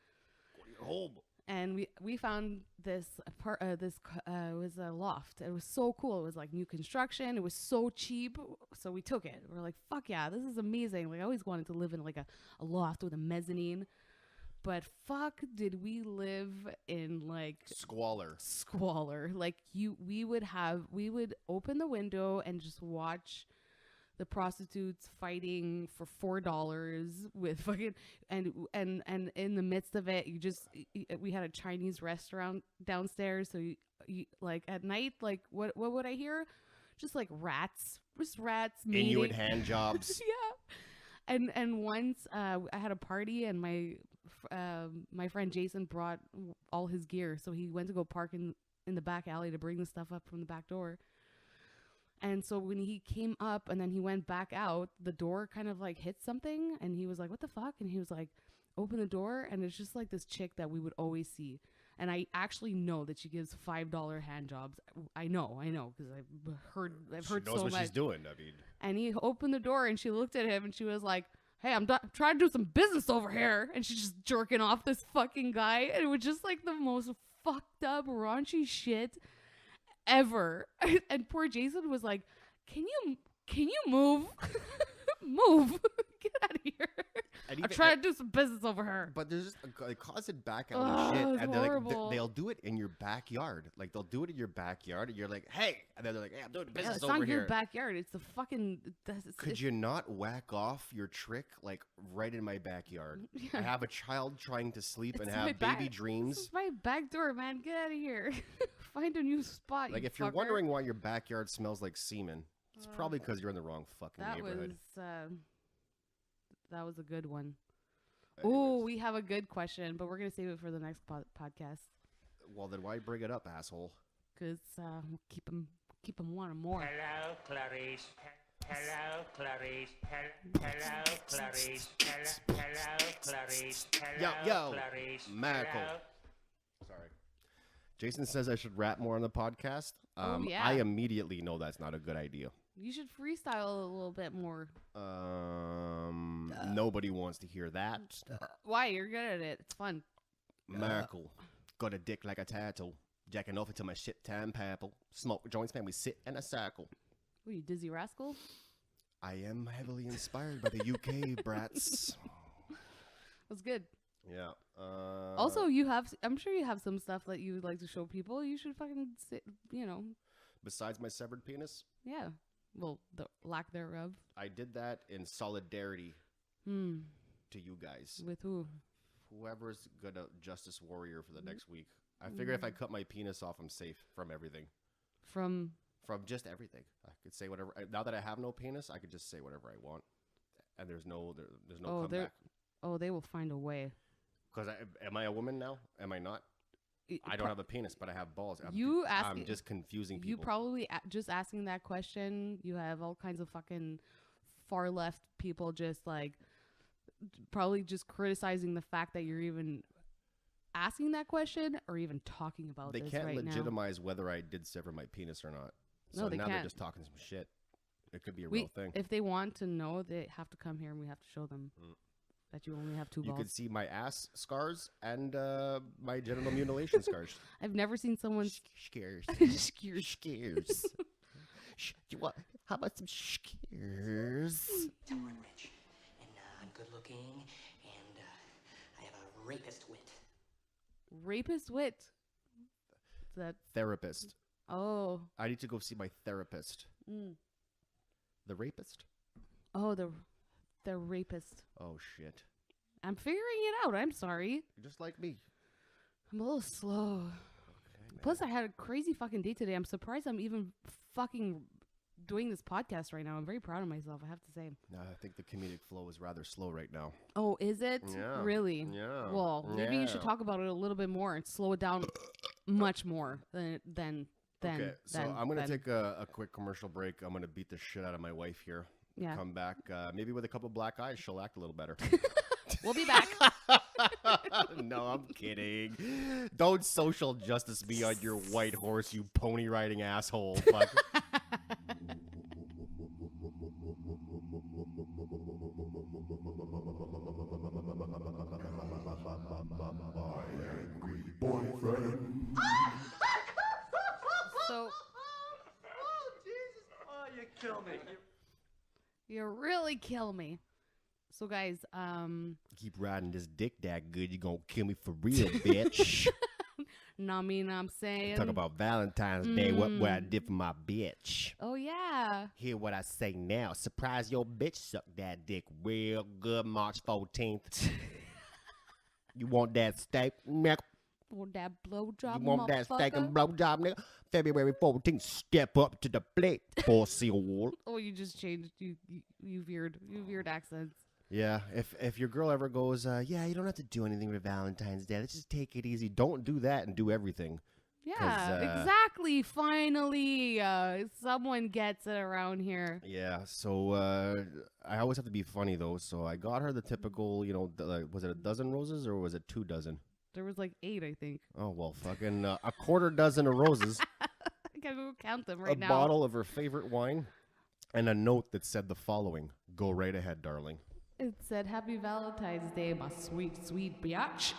Home. And we found this it was a loft. It was so cool. It was like new construction. It was so cheap. So we took it. We're like, fuck yeah, this is amazing. Like I always wanted to live in like a loft with a mezzanine. But fuck did we live in like Squalor. Like we would open the window and just watch the prostitutes fighting for $4 with fucking and in the midst of it we had a Chinese restaurant downstairs, so you like at night, like what would I hear? Just like rats mating. Inuit hand jobs. Yeah. And once I had a party and my friend Jason brought all his gear, so he went to go park in the back alley to bring the stuff up from the back door. And so when he came up and then he went back out, the door kind of like hit something, and he was like, "What the fuck?" And he was like, "Open the door," and it's just like this chick that we would always see. And I actually know that she gives $5 hand jobs. I know, because I've heard She knows so what much. she's doing. I mean, And he opened the door and she looked at him and she was like, "Hey, I'm trying to do some business over here." And she's just jerking off this fucking guy. And it was just like the most fucked up, raunchy shit ever. And poor Jason was like, can you move? Move. Get out of here. I'm trying to do some business over here. But there's just a constant back Oh, alley shit, it's and they're like, horrible. they'll do it in your backyard. Like they'll do it in your backyard, and you're like, "Hey," and then they're like, "Hey, I'm doing Yeah, business it's over not here." your backyard. It's the fucking. Could you not whack off your trick like right in my backyard? I Yeah. have a child trying to sleep and It's have my baby This dreams. is my back door, man. Get out of here. Find a new spot. Like you if you're fucker. wondering why your backyard smells like semen, it's probably because you're in the wrong fucking that neighborhood. that was a good one. Anyways. Oh, we have a good question, but we're gonna save it for the next podcast Well, then why bring it up, asshole? because we'll keep them wanting more. Hello, Clarice. Hello, Clarice. Hello, Clarice. Hello, Clarice. Hello, Yo, Clarice. Michael. Hello. Sorry. Jason says I should rap more on the podcast. Yeah. I immediately know that's not a good idea. You should freestyle a little bit more. Nobody wants to hear that. Why? You're good at it. It's fun. Michael, got a dick like a turtle. Jacking off into my shit time purple. Smoke joints, man, we sit in a circle. What are you, Dizzy Rascal? I am heavily inspired by the UK brats. That's good. Yeah. Also, I'm sure you have some stuff that you would like to show people. You should fucking sit, besides my severed penis, yeah. Well, the lack thereof. I did that in solidarity to you guys. With who? Whoever's gonna justice warrior for the next week. I figure if I cut my penis off, I'm safe from everything. From Just everything. I could say whatever. Now that I have no penis, I could just say whatever I want, and there's no comeback. Oh, they will find a way. Because am I a woman now? Am I not? I don't have a penis, but I have balls. I'm just confusing people. You probably just asking that question. You have all kinds of fucking far left people just like probably just criticizing the fact that you're even asking that question or even talking about They this can't right now. legitimize whether I did sever my penis or not. So They now can't. they're just talking some shit. It could be a real thing. If they want to know, they have to come here and we have to show them that you only have two You balls. could see my ass scars and my genital mutilation scars. I've never seen someone Scares. scared. Scares. How about some scares? I'm rich, and I'm good looking, and I have a rapist wit. Rapist wit. Is that Therapist. oh I need to go see my therapist. The rapist? oh the rapist. Oh, shit. I'm figuring it out. I'm sorry. Just like me. I'm a little slow. Plus, I had a crazy fucking day today. I'm surprised I'm even fucking doing this podcast right now. I'm very proud of myself, I have to say. No, I think the comedic flow is rather slow right now. Oh, is it? Yeah. Really? Yeah. Well, maybe you should Yeah. talk about it a little bit more and slow it down much more than. Okay, so I'm going to take a quick commercial break. I'm going to beat the shit out of my wife here. Yeah. Come back. Maybe with a couple black eyes, she'll act a little better. We'll be back. No, I'm kidding. Don't social justice me on your white horse, you pony riding asshole. Fuck. Boyfriend. So You kill me. you really kill me. So guys, Keep riding this dick that good, you gonna kill me for real, bitch. I mean, I'm saying. Talk about Valentine's Day, what I did for my bitch. Oh yeah. Hear what I say now. Surprise your bitch suck that dick real good March 14th. You want that steak, nigga? Want that blowjob? You want that steak and motherfucker? blowjob, nigga? February 14th, step up to the plate, pussy hole. Oh, you just changed. You weird accents. Yeah, if your girl ever goes, yeah, you don't have to do anything for Valentine's Day. Let's just take it easy. Don't do that and do everything. Yeah, exactly. Finally, someone gets it around here. Yeah, so I always have to be funny, though. So I got her the typical, was it a dozen roses or was it 2 dozen? There was like 8, I think. Oh, well, fucking a quarter dozen of roses, I gotta go count them right a now. bottle of her favorite wine, and a note that said the following: "Go right ahead, darling." It said, "Happy Valentine's Day, my sweet, sweet biatch."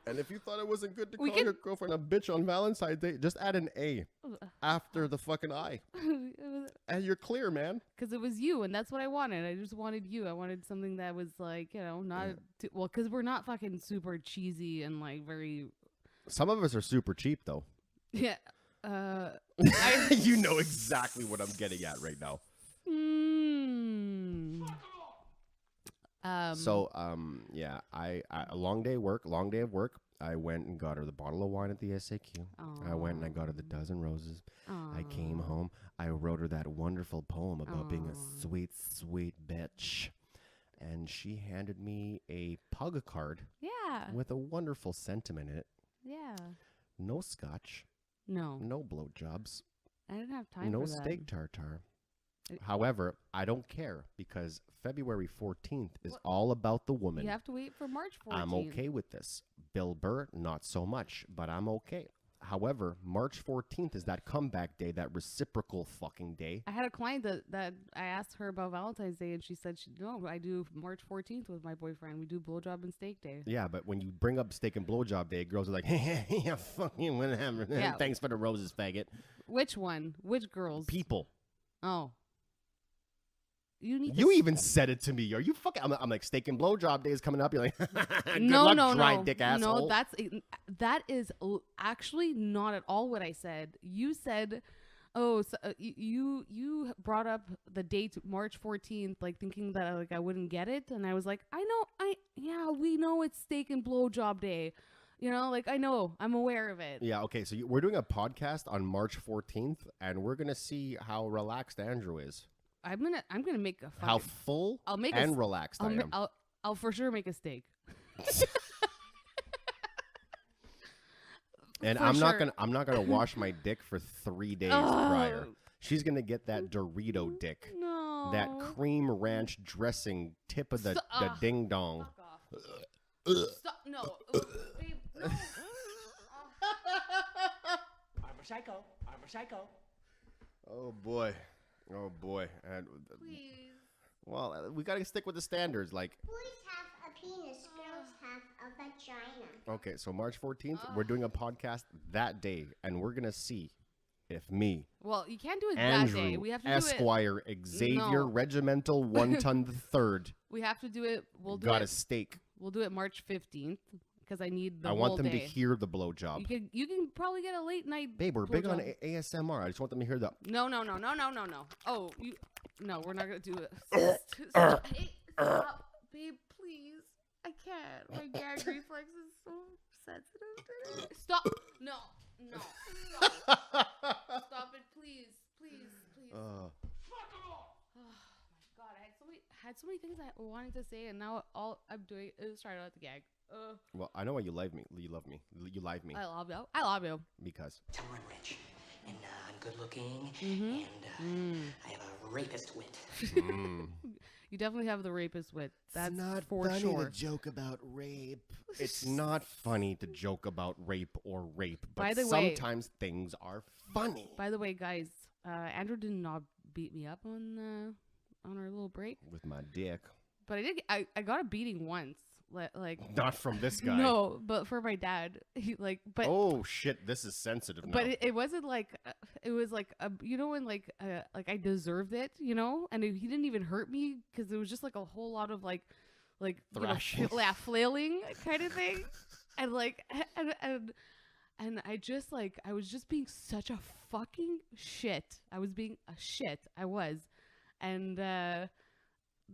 And if you thought it wasn't good to We call your girlfriend a bitch on Valentine's Day, just add an A after the fucking I. And you're clear, man. Because it was you, and that's what I wanted. I just wanted you. I wanted something that was like, not too, well, because we're not fucking super cheesy and like very. Some of us are super cheap, though. Yeah. You know exactly what I'm getting at right now. Yeah, I a long day of work. I went and got her the bottle of wine at the SAQ. I went and I got her the dozen roses. I came home. I wrote her that wonderful poem about being a sweet, sweet bitch. And she handed me a pug card Yeah. with a wonderful sentiment in it. Yeah. No scotch, No. no blowjobs, I didn't have time no for that. steak tartare. However, I don't care because February 14th is What? all about the woman. You have to wait for March 14th. I'm okay with this. Bill Burr, not so much, but I'm okay. However, March 14th is that comeback day, that reciprocal fucking day. I had a client that I asked her about Valentine's Day, and she said, no, I do March 14th with my boyfriend. We do blowjob and steak day. Yeah, but when you bring up steak and blowjob day, girls are like, yeah, fuck you, whatever. Yeah. Thanks for the roses, faggot. Which one? Which girls? People. Oh. You You even said it to me. Are you fucking? I'm like, steak and blowjob day is coming up. You're like, good luck, dry dick asshole. No, that is actually not at all what I said. You said, oh, so, you brought up the date March 14th, like thinking that like I wouldn't get it, and I was like, we know it's steak and blowjob day. You know, like I know, I'm aware of it. Yeah, okay. So we're doing a podcast on March 14th, and we're gonna see how relaxed Andrew is. I'm gonna make a fucking, How full I'll make and relaxed I am. I'll for sure make a steak. And For I'm sure. not gonna wash my dick for 3 days prior. She's gonna get that Dorito dick, No. that cream ranch dressing tip of the ding dong. Fuck off. Stop. No. Babe, no. I'm a psycho. I'm a psycho. Oh boy, and Please. well, we gotta stick with the standards. Like, Boys have a penis, girls have a vagina. okay, so March 14th, we're doing a podcast that day, and we're gonna see if me, Well, you can't do it Andrew, that day. We have to Esquire, Xavier, No. Regimental, 1 ton the third, We have to do it. We'll do got a it. steak. We'll do it March 15th because I need the I whole want them day. to hear the blowjob. You can probably get a late night. Babe, we're big on blowjob. ASMR. I just want them to hear the. No. Oh, no, we're not gonna do it. Stop. Hey, stop, babe, please. I can't. My gag reflex is so sensitive today. Stop. No. Stop it, please. Oh my God, I had so many things I wanted to say, and now all I'm doing is trying not to gag. Well, I know why you love me. You love me. You like me I love you. because. Tell her I'm rich, and I'm good looking, Mm-hmm. and I have a rapist wit. You definitely have the rapist wit. That's not for funny sure. to joke about rape. It's not funny to joke about rape or rape, but By the way- sometimes things are funny. By the way, guys, Andrew did not beat me up on our little break, With my dick. but I did. I got a beating once, like Not from this guy. no, but for my dad. But Oh shit, this is sensitive now. but it wasn't like it was like you know when like I deserved it, you know, and he didn't even hurt me because it was just like a whole lot of like you know, Thrashing. flailing kind of thing, and like and I just like I was just being such a fucking shit. I was being a shit. I was, and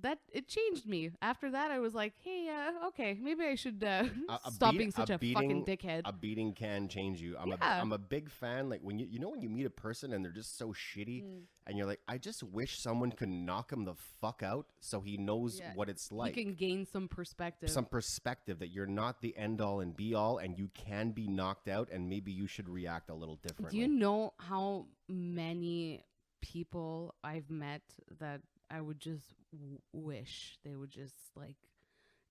that it changed me. After that, I was like, hey, okay, maybe I should stop being such a fucking dickhead. A beating can change you. Yeah. I'm a big fan. Like when you know when you meet a person and they're just so shitty, and you're like, I just wish someone could knock him the fuck out so he knows Yeah. what it's like. You can gain some perspective. Some perspective that you're not the end all and be all, and you can be knocked out, and maybe you should react a little differently. Do you know how many people I've met that I would just wish they would just like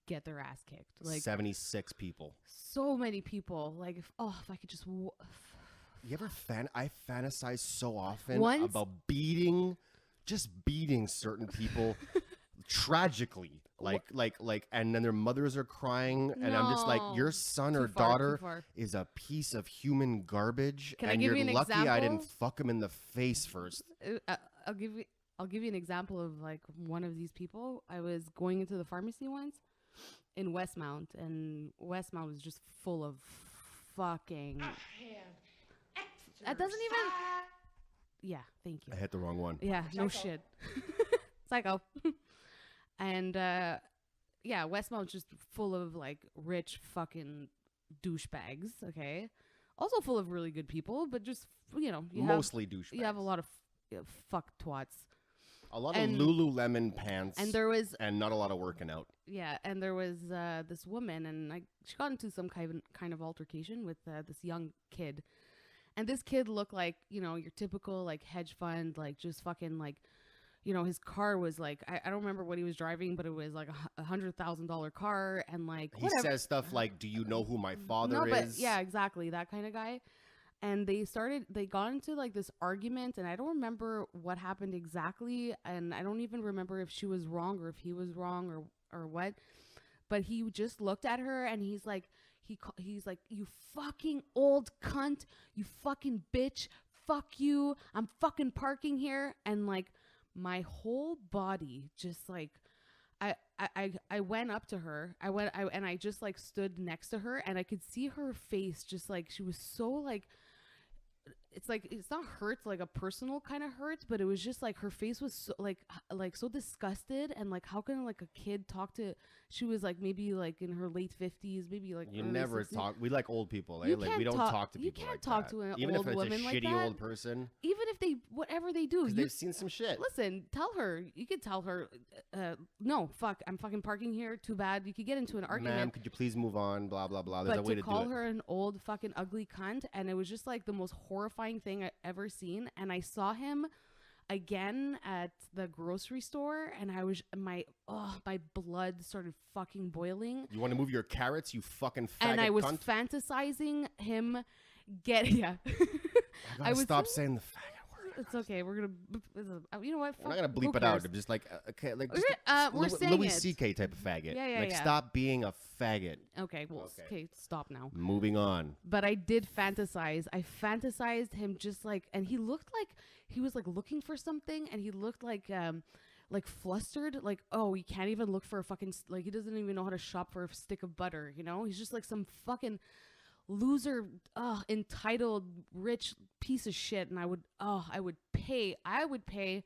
get their ass kicked? Like 76 people. so many people. Like if I could just. You ever I fantasize so often Once- about beating certain people tragically. Like, and then their mothers are crying, and I'm just like, No. your son Too or far, too daughter far. is a piece of human garbage, Can I and give you're you an lucky I didn't example? fuck him in the face first. I'll give you an example of like one of these people. I was going into the pharmacy once in Westmount, and Westmount was just full of fucking. That doesn't even. Yeah, thank you. I hit the wrong one. Yeah, no shit. Psycho. And yeah, Westmount's just full of like rich fucking douchebags. Okay, also full of really good people, but just you know, Mostly douchebags. you have a lot of fuck twats. A lot and- of Lululemon pants, And there was and not a lot of working out. yeah, and there was this woman, and she got into some kind of altercation with this young kid, and this kid looked like, you know, your typical like hedge fund, like just fucking like you know, his car was like, I don't remember what he was driving, but it was like $100,000 car. And like, He says stuff like, do you know who my father no, but is? yeah, exactly. That kind of guy. And they got into like this argument, and I don't remember what happened exactly. And I don't even remember if she was wrong or if he was wrong or what. But he just looked at her and he's like, he's like, you fucking old cunt, you fucking bitch, fuck you, I'm fucking parking here. And like my whole body just like, I went up to her. I just like stood next to her, and I could see her face just like, she was so like, it's like, it's not hurt like a personal kind of hurt, but it was just like her face was so like so disgusted. And like, how can like a kid talk to, she was like maybe like in her late 50s, maybe like You early never 60s. talk. We like old people, eh? You Like can't we don't talk to you people can't like talk that. to an Even old if it's woman a like shitty that. old person, Even if they, whatever they do, because they've seen some shit. listen, tell her, you could tell her, no, fuck, I'm fucking parking here, too bad. You could get into an argument. Ma'am, could you please move on? Blah blah blah. There's But a way to to call do it. her an old fucking ugly cunt, and it was just like the most horrifying thing I ever seen. And I saw him again at the grocery store, and I was my blood started fucking boiling. You want to move your carrots, you fucking faggot And I was cunt? fantasizing him I I was stop saying the faggot word. It's okay. We're gonna, you know what? We're not Fuck, gonna bleep who it out. cares? I'm just like, okay, like Okay, just we're saying Louis it. C.K. type of faggot. Yeah, Like, yeah. stop being a faggot. Okay, well, Okay. okay, stop now. Moving on. But I did fantasize. I fantasized him just like, and he looked like he was like looking for something, and he looked like flustered, like, oh, he can't even look for a fucking, like, he doesn't even know how to shop for a stick of butter, you know? He's just like some fucking loser, entitled, rich piece of shit. And I would pay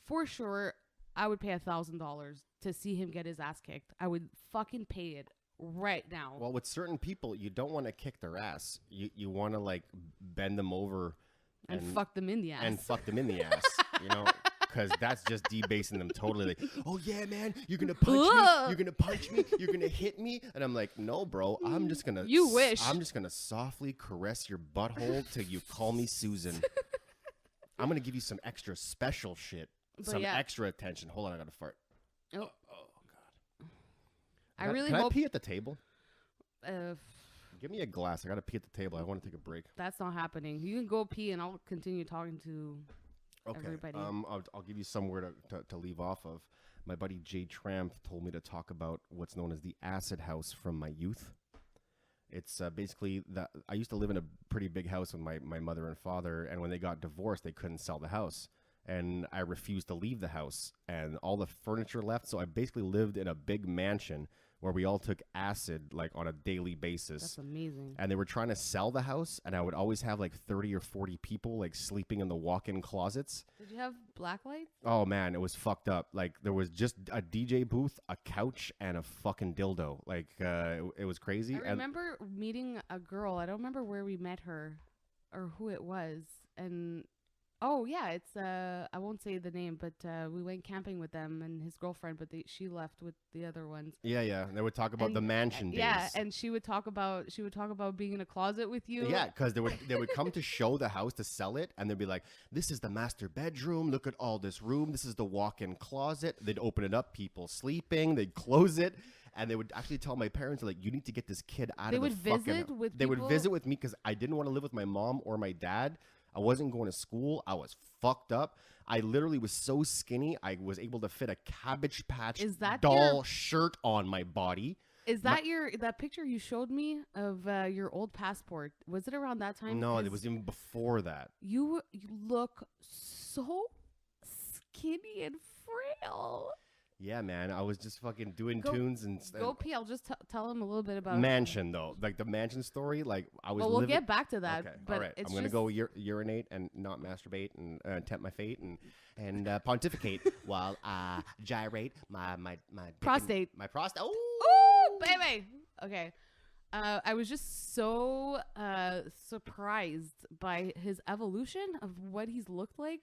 for sure. I would pay $1,000 to see him get his ass kicked. I would fucking pay it right now. Well, with certain people, you don't want to kick their ass. You want to like bend them over and fuck them in the ass. and fuck them in the ass. You know. Because that's just debasing them totally. Like, oh yeah, man, you're gonna punch me, you're gonna punch me, you're gonna hit me, and I'm like, no, bro, I'm just gonna. You wish. I'm just gonna softly caress your butthole till you call me Susan. I'm gonna give you some extra special shit, some extra attention. Hold on, I gotta fart. Oh, God. I really Can hope. I pee at the table? Uh, Give me a glass. I gotta pee at the table. I want to take a break. that's not happening. You can go pee, and I'll continue talking to. Okay. Everybody. I'll give you somewhere to leave off of. My buddy Jay Tramp told me to talk about what's known as the acid house from my youth. It's basically that I used to live in a pretty big house with my mother and father, and when they got divorced, they couldn't sell the house. And I refused to leave the house, and all the furniture left. So I basically lived in a big mansion where we all took acid like on a daily basis. That's amazing. And they were trying to sell the house, and I would always have like 30 or 40 people like sleeping in the walk-in closets. Did you have black lights? Oh man, it was fucked up. Like there was just a DJ booth, a couch, and a fucking dildo. Like it was crazy. I remember meeting a girl. I don't remember where we met her or who it was. And oh yeah, it's I won't say the name, but we went camping with them and his girlfriend, but she left with the other ones. Yeah. And they would talk about And- the mansion days. Yeah, and she would talk about being in a closet with you. Yeah, because they would come to show the house to sell it, and they'd be like, "This is the master bedroom. Look at all this room. This is the walk-in closet." They'd open it up, people sleeping. They'd close it, and they would actually tell my parents, like, "You need to get this kid out They of the would fucking." visit with They would people? visit with me because I didn't want to live with my mom or my dad. I wasn't going to school. I was fucked up. I literally was so skinny. I was able to fit a Cabbage Patch Is that doll your- shirt on my body. Is that that picture you showed me of your old passport? Was it around that time? No, it 'Cause was even before that. You look so skinny and frail. Yeah, man. I was just fucking doing Go- tunes and Go pee. I'll just tell him a little bit about mansion though, like the mansion story. Like I was. Well, we'll living... get back to that. Okay, But all right. it's I'm gonna just- go urinate and not masturbate and tempt my fate and pontificate while I gyrate my dick and- Prostate. my prostate. Oh, Ooh, baby. Okay. I was just so surprised by his evolution of what he's looked like.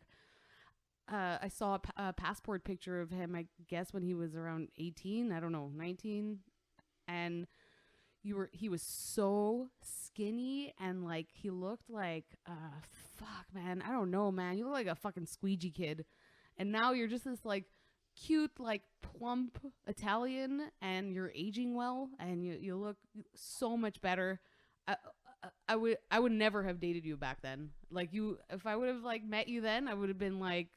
I saw a passport picture of him, I guess, when he was around 18. I don't know, 19. And he was so skinny and like he looked like fuck, man. I don't know, man. You look like a fucking squeegee kid. And now you're just this like cute, like plump Italian, and you're aging well, and you look so much better. I would never have dated you back then. Like if I would have like met you then, I would have been like,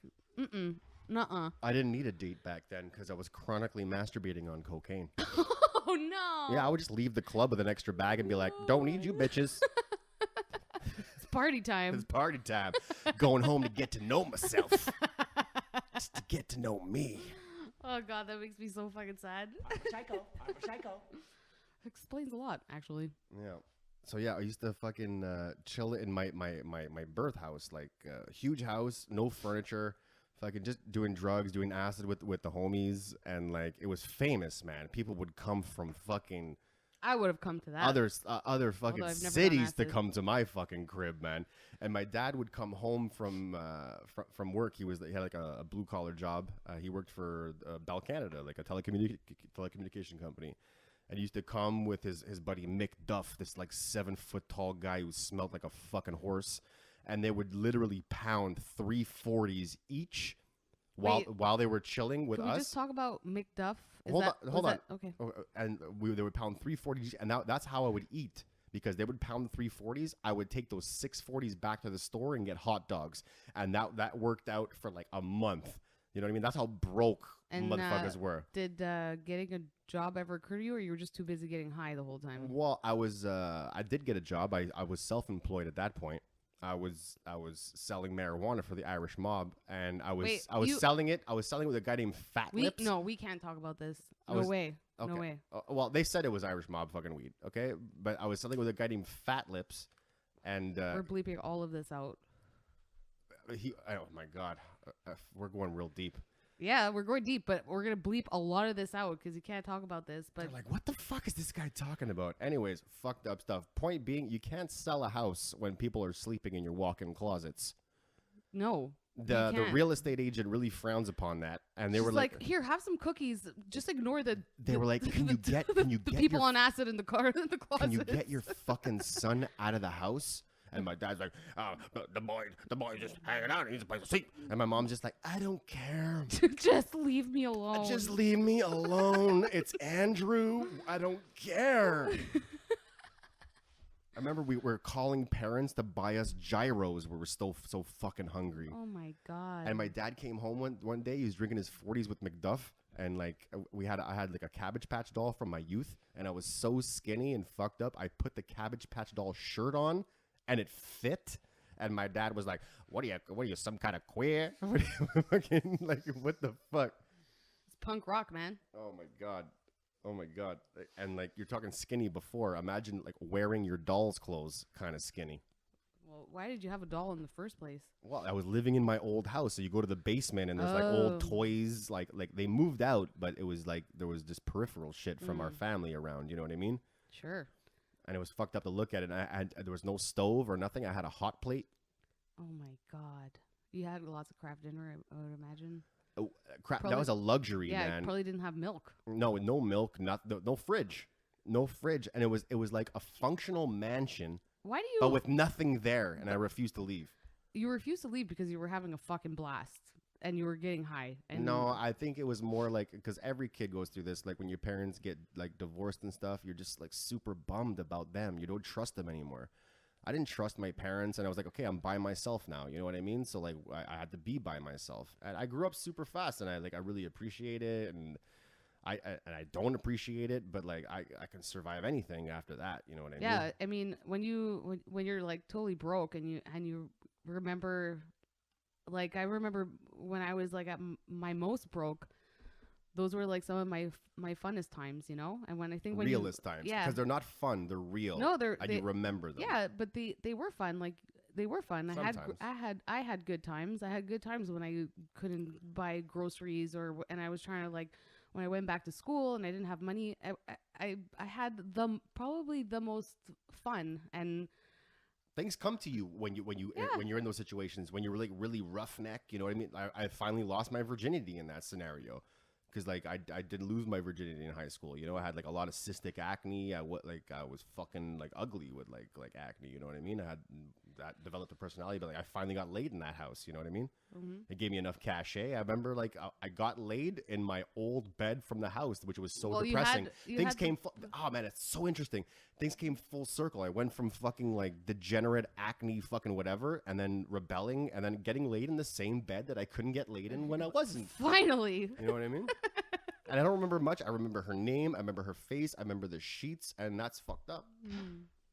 nuh-uh. I didn't need a date back then because I was chronically masturbating on cocaine. Oh no. Yeah, I would just leave the club with an extra bag and be like, don't need you bitches. It's party time. It's party time. Going home to get to know myself. Just to get to know me. Oh god, that makes me so fucking sad. I'm a psycho. I'm a psycho. Explains a lot, actually. Yeah. So yeah, I used to fucking chill in my birth house, like huge house, no furniture, fucking just doing drugs, doing acid with the homies, and like it was famous, man. People would come from fucking I would have come to that. other fucking I've never done cities to acid. come to my fucking crib, man. And my dad would come home from work. He had like a blue collar job. He worked for Bell Canada, like a telecommunication company. And he used to come with his buddy Mick Duff, this like 7 foot tall guy who smelled like a fucking horse. And they would literally pound 340s each while they were chilling with Can us. we just talk about McDuff? Hold on. Okay. And they would pound 340s, and that's how I would eat, because they would pound the 340s. I would take those 640s back to the store and get hot dogs, and that worked out for like a month. You know what I mean? That's how broke motherfuckers were. Did getting a job ever occur to you, or you were just too busy getting high the whole time? Well, I did get a job. I was self-employed at that point. I was selling marijuana for the Irish mob, and I was selling it. I was selling it with a guy named Fat Lips. No, we can't talk about this. No way. Okay. No way. Well, they said it was Irish mob fucking weed, okay? But I was selling it with a guy named Fat Lips, and We're bleeping all of this out. oh my god, we're going real deep. Yeah, we're going deep, but we're gonna bleep a lot of this out because you can't talk about this. But They're like, what the fuck is this guy talking about? Anyways, fucked up stuff. Point being, you can't sell a house when people are sleeping in your walk-in closets. no, The you can't. real estate agent really frowns upon that, and they She's were like, here, have some cookies. Just ignore the. they were like, can you get people your on acid in the car in the closet? can you get your fucking son out of the house? And my dad's like, the boy just hanging out. He needs a place to sleep. And my mom's just like, I don't care. Just leave me alone. Just leave me alone. It's Andrew. I don't care. I remember we were calling parents to buy us gyros. We were still so fucking hungry. Oh my god. And my dad came home one day. He was drinking his 40s with McDuff. And like I had like a Cabbage Patch doll from my youth. And I was so skinny and fucked up. I put the Cabbage Patch doll shirt on. And it fit, and my dad was like, "What are you, some kind of queer? Fucking like, what the fuck?" It's punk rock, man. Oh my god! And like, you're talking skinny before. Imagine like wearing your doll's clothes, kind of skinny. Well, why did you have a doll in the first place? Well, I was living in my old house, so you go to the basement, and there's like old toys. Like they moved out, but it was like there was just peripheral shit from our family around. You know what I mean? Sure. And it was fucked up to look at it. And there was no stove or nothing. I had a hot plate. Oh my god. You had lots of craft dinner, I would imagine. Oh, crap! Probably- that was a luxury, Yeah, man. you probably didn't have milk. No milk, no fridge, and it was like a functional mansion, Why do you? but with nothing there, and I refused to leave. You refused to leave because you were having a fucking blast and you were getting high. And No, I think it was more like, because every kid goes through this. Like when your parents get like divorced and stuff, you're just like super bummed about them. You don't trust them anymore. I didn't trust my parents, and I was like, okay, I'm by myself now. You know what I mean? So like, I had to be by myself, and I grew up super fast, and I really appreciate it, and I don't appreciate it, but like I can survive anything after that. You know what I mean? Yeah, I mean, when you're like totally broke and you remember, like I remember when I was like at my most broke, those were like some of my funnest times, you know. And when I think when realist times, yeah, because they're not fun, they're real. No, you remember them. Yeah, but they were fun. Like they were fun. Sometimes. I had good times. I had good times when I couldn't buy groceries and I was trying to like when I went back to school and I didn't have money. I had probably the most fun. And things come to you when you're in those situations, when you're really roughneck. You know what I mean? I finally lost my virginity in that scenario. Because like I didn't lose my virginity in high school, you know. I had like a lot of cystic acne. I was fucking like ugly with like acne. You know what I mean? I had that developed a personality, but like I finally got laid in that house. You know what I mean? It gave me enough cachet. I remember like I got laid in my old bed from the house, which was so depressing. Things came. Oh man, it's so interesting. Things came full circle. I went from fucking like degenerate acne, fucking whatever, and then rebelling, and then getting laid in the same bed that I couldn't get laid in when I wasn't. Finally. You know what I mean? And I don't remember much. I remember her name. I remember her face. I remember the sheets, and that's fucked up.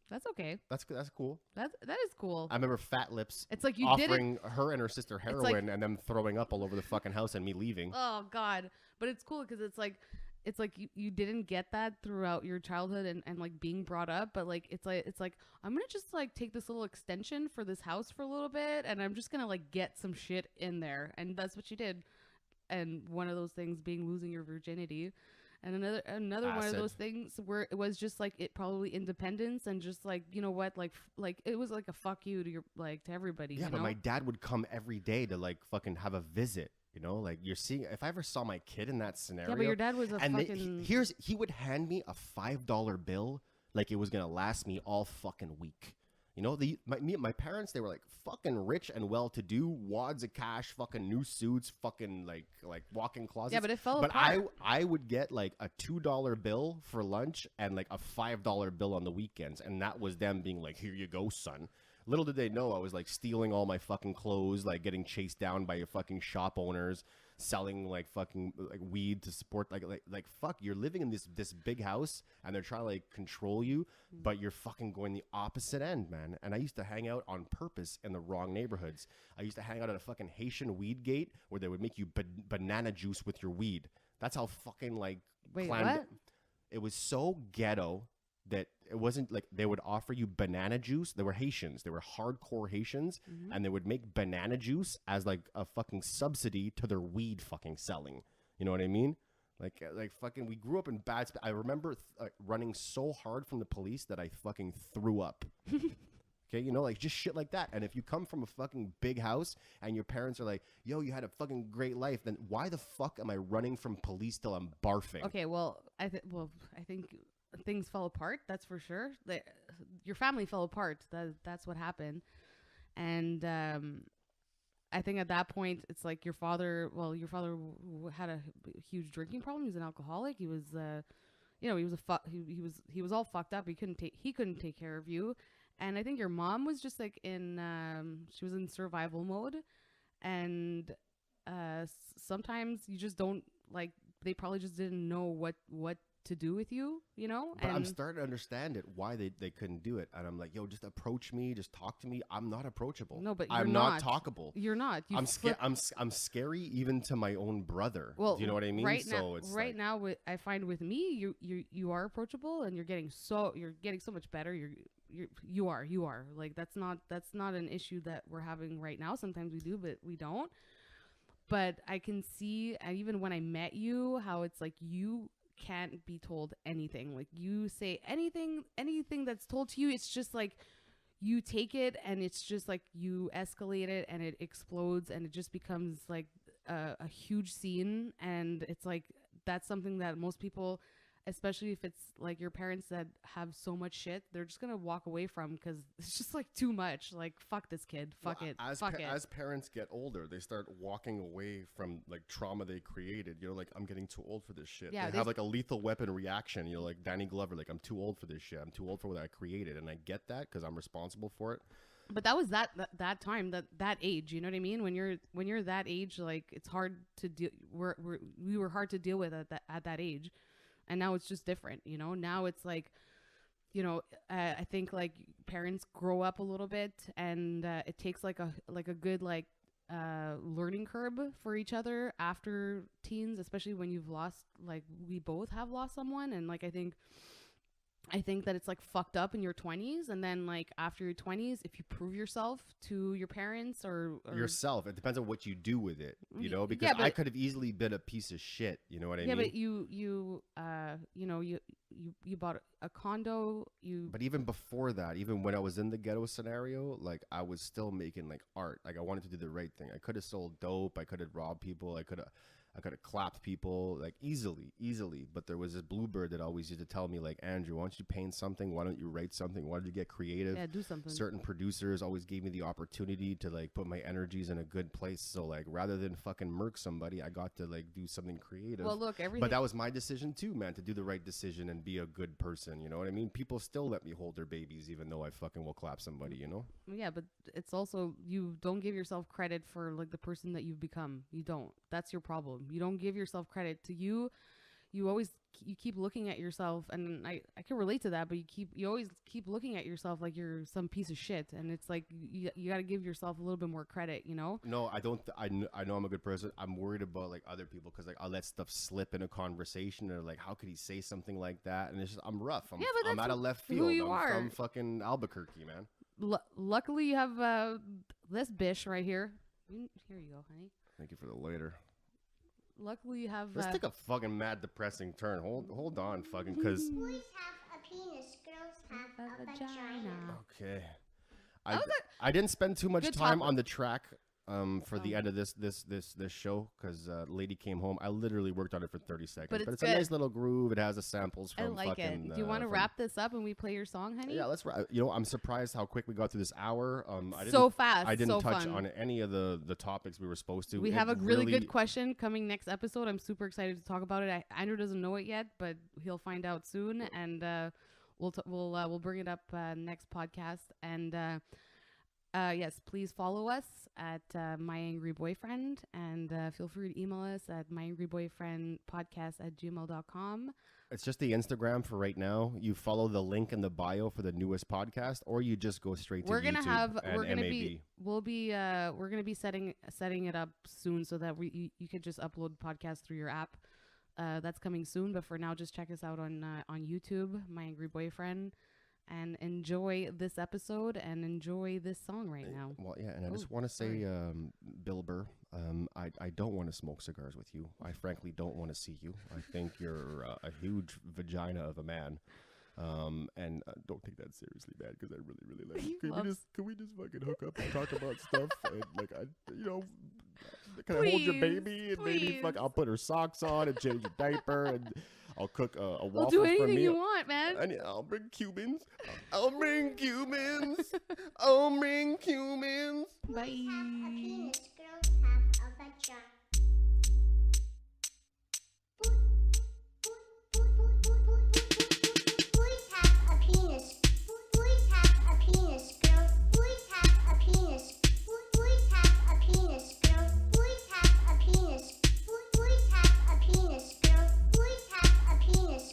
That's okay. That's cool. That is cool. I remember Fat Lips. It's like you offering her and her sister heroin, and them throwing up all over the fucking house, and me leaving. Oh God! But it's cool because it's like you didn't get that throughout your childhood and like being brought up, but like it's like I'm gonna just like take this little extension for this house for a little bit, and I'm just gonna like get some shit in there, and that's what you did. And one of those things being losing your virginity. And another one of those things where it was just like it probably independence and just like, you know what, like it was like a fuck you to your like to everybody. Yeah, you but know? my dad would come every day to like fucking have a visit. You know, like you're seeing. If I ever saw my kid in that scenario, Yeah, but your dad was a and fucking. he would hand me a $5 bill like it was gonna last me all fucking week. You know, my parents, they were like fucking rich and well-to-do, wads of cash, fucking new suits, fucking like walk-in closets. Yeah, but it fell But apart. I would get like a $2 bill for lunch and like a $5 bill on the weekends, and that was them being like, "Here you go, son." Little did they know I was like stealing all my fucking clothes, like getting chased down by your fucking shop owners, selling like fucking like weed to support like fuck, you're living in this big house and they're trying to like control you, but you're fucking going the opposite end, man. And I used to hang out on purpose in the wrong neighborhoods. I used to hang out at a fucking Haitian weed gate where they would make you banana juice with your weed. That's how fucking like Wait, what? It was so ghetto that it wasn't like they would offer you banana juice. They were Haitians. They were hardcore Haitians. And they would make banana juice as like a fucking subsidy to their weed fucking selling. You know what I mean? Like fucking, we grew up in bad. I remember running so hard from the police that I fucking threw up. Okay, you know, like just shit like that. And if you come from a fucking big house and your parents are like, "Yo, you had a fucking great life," then why the fuck am I running from police till I'm barfing? Okay, well, I think things fell apart. That's for sure. Your family fell apart. That's what happened. And I think at that point, it's like your father. Well, your father had a huge drinking problem. He was an alcoholic. He was, he was he was all fucked up. He couldn't take care of you. And I think your mom was just like she was in survival mode. And sometimes you just don't like. They probably just didn't know what to do with you, you know? But I'm starting to understand it, why they couldn't do it. And I'm like, yo, just approach me, just talk to me. I'm not approachable. No, but you're I'm not talkable. You're not. I'm scary even to my own brother. Well, do you know what I mean? Right now, I find with me, you are approachable, and you're getting so much better. You are like that's not an issue that we're having right now. Sometimes we do, but we don't. But I can see, even when I met you, how it's like you can't be told anything. Like you say anything that's told to you, it's just like you take it and it's just like you escalate it and it explodes and it just becomes like a huge scene. And it's like that's something that most people, especially if it's like your parents that have so much shit, they're just gonna walk away from because it's just like too much. Like fuck this kid, fuck it. As parents get older, they start walking away from like trauma they created. You know, like I'm getting too old for this shit. Yeah, they have like a lethal weapon reaction. You know, like Danny Glover, like I'm too old for this shit. I'm too old for what I created, and I get that because I'm responsible for it. But that was that time, that age. You know what I mean? When you're that age, like it's hard to deal. We were hard to deal with at that age. And now it's just different, you know. Now it's like, you know, I think like parents grow up a little bit, and it takes like a good like learning curve for each other after teens, especially when you've lost, like we both have lost someone. And like I think that it's like fucked up in your 20s, and then like after your 20s, if you prove yourself to your parents or yourself, it depends on what you do with it, you know, because yeah, I could have easily been a piece of shit, you know what I mean? Yeah, but you bought a condo. But even before that, even when I was in the ghetto scenario, like I was still making like art. Like I wanted to do the right thing. I could have sold dope. I could have robbed people. I could have clapped people like easily. But there was this bluebird that always used to tell me like, Andrew, why don't you paint something? Why don't you write something? Why don't you get creative? Yeah, do something. Certain producers always gave me the opportunity to like put my energies in a good place. So like rather than fucking murk somebody, I got to like do something creative. Well, look, everything. But that was my decision too, man, to do the right decision and be a good person. You know what I mean? People still let me hold their babies, even though I fucking will clap somebody, you know? Yeah, but it's also, you don't give yourself credit for like the person that you've become. You don't. That's your problem. You don't give yourself credit. To you always, you keep looking at yourself, and I can relate to that, but you always keep looking at yourself like you're some piece of shit, and it's like you got to give yourself a little bit more credit, you know? No, I don't. I know I'm a good person. I'm worried about like other people because like I'll let stuff slip in a conversation, or like how could he say something like that? And it's just I'm rough. I'm out of left field. Who you I'm are. from fucking Albuquerque, man. Luckily, you have this bish right here. Here you go, honey. Thank you for the lighter. Luckily, you have. Let's take a fucking mad depressing turn. Hold on, fucking, because. Boys have a penis, girls have a vagina. Okay. I didn't spend too much time on the track for the end of this show because lady came home. I literally worked on it for 30 seconds, but it's a nice little groove. It has the samples from I like fucking, it. Do you want to wrap this up and we play your song, honey? Yeah, let's wrap. You know, I'm surprised how quick we got through this hour. Fast. I didn't so touch fun. on any of the topics we were supposed to. We have a really good question coming next episode. I'm super excited to talk about it. Andrew doesn't know it yet, but he'll find out soon, and we'll bring it up next podcast. And yes, please follow us at My Angry Boyfriend, and feel free to email us at myangryboyfriendpodcast@gmail.com. It's just the Instagram for right now. You follow the link in the bio for the newest podcast, or you just go straight to YouTube. We're gonna be setting it up soon so that you could just upload podcasts through your app. That's coming soon, but for now, just check us out on YouTube, My Angry Boyfriend. And enjoy this episode and enjoy this song right now. Well, yeah, and I just want to say, Bill Burr, I don't want to smoke cigars with you. I frankly don't want to see you. I think you're a huge vagina of a man. And don't take that seriously, man, because I really, really like you. Can we just fucking hook up and talk about stuff? And like, can I hold your baby? And maybe I'll put her socks on and change your diaper, and I'll cook a waffle We'll do anything for me. you want, man. And I'll bring Cubans. I'll bring Cubans. I'll bring Cubans. Bye. Boys have a penis, girls have a vagina. Boys have a penis. Boys have a penis, girls. Boys have a penis. Boys have a penis, girls. Boys have a penis. Boys have a penis, girls. Boys have a penis.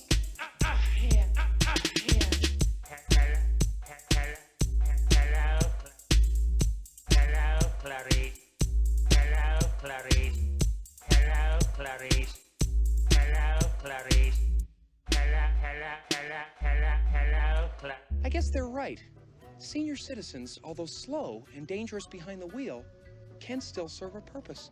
Hello, Clarice. Hello, Clarice. Hello, Clarice. Hello, Clarice. Hello, Clarice. I guess they're right. Senior citizens, although slow and dangerous behind the wheel, can still serve a purpose.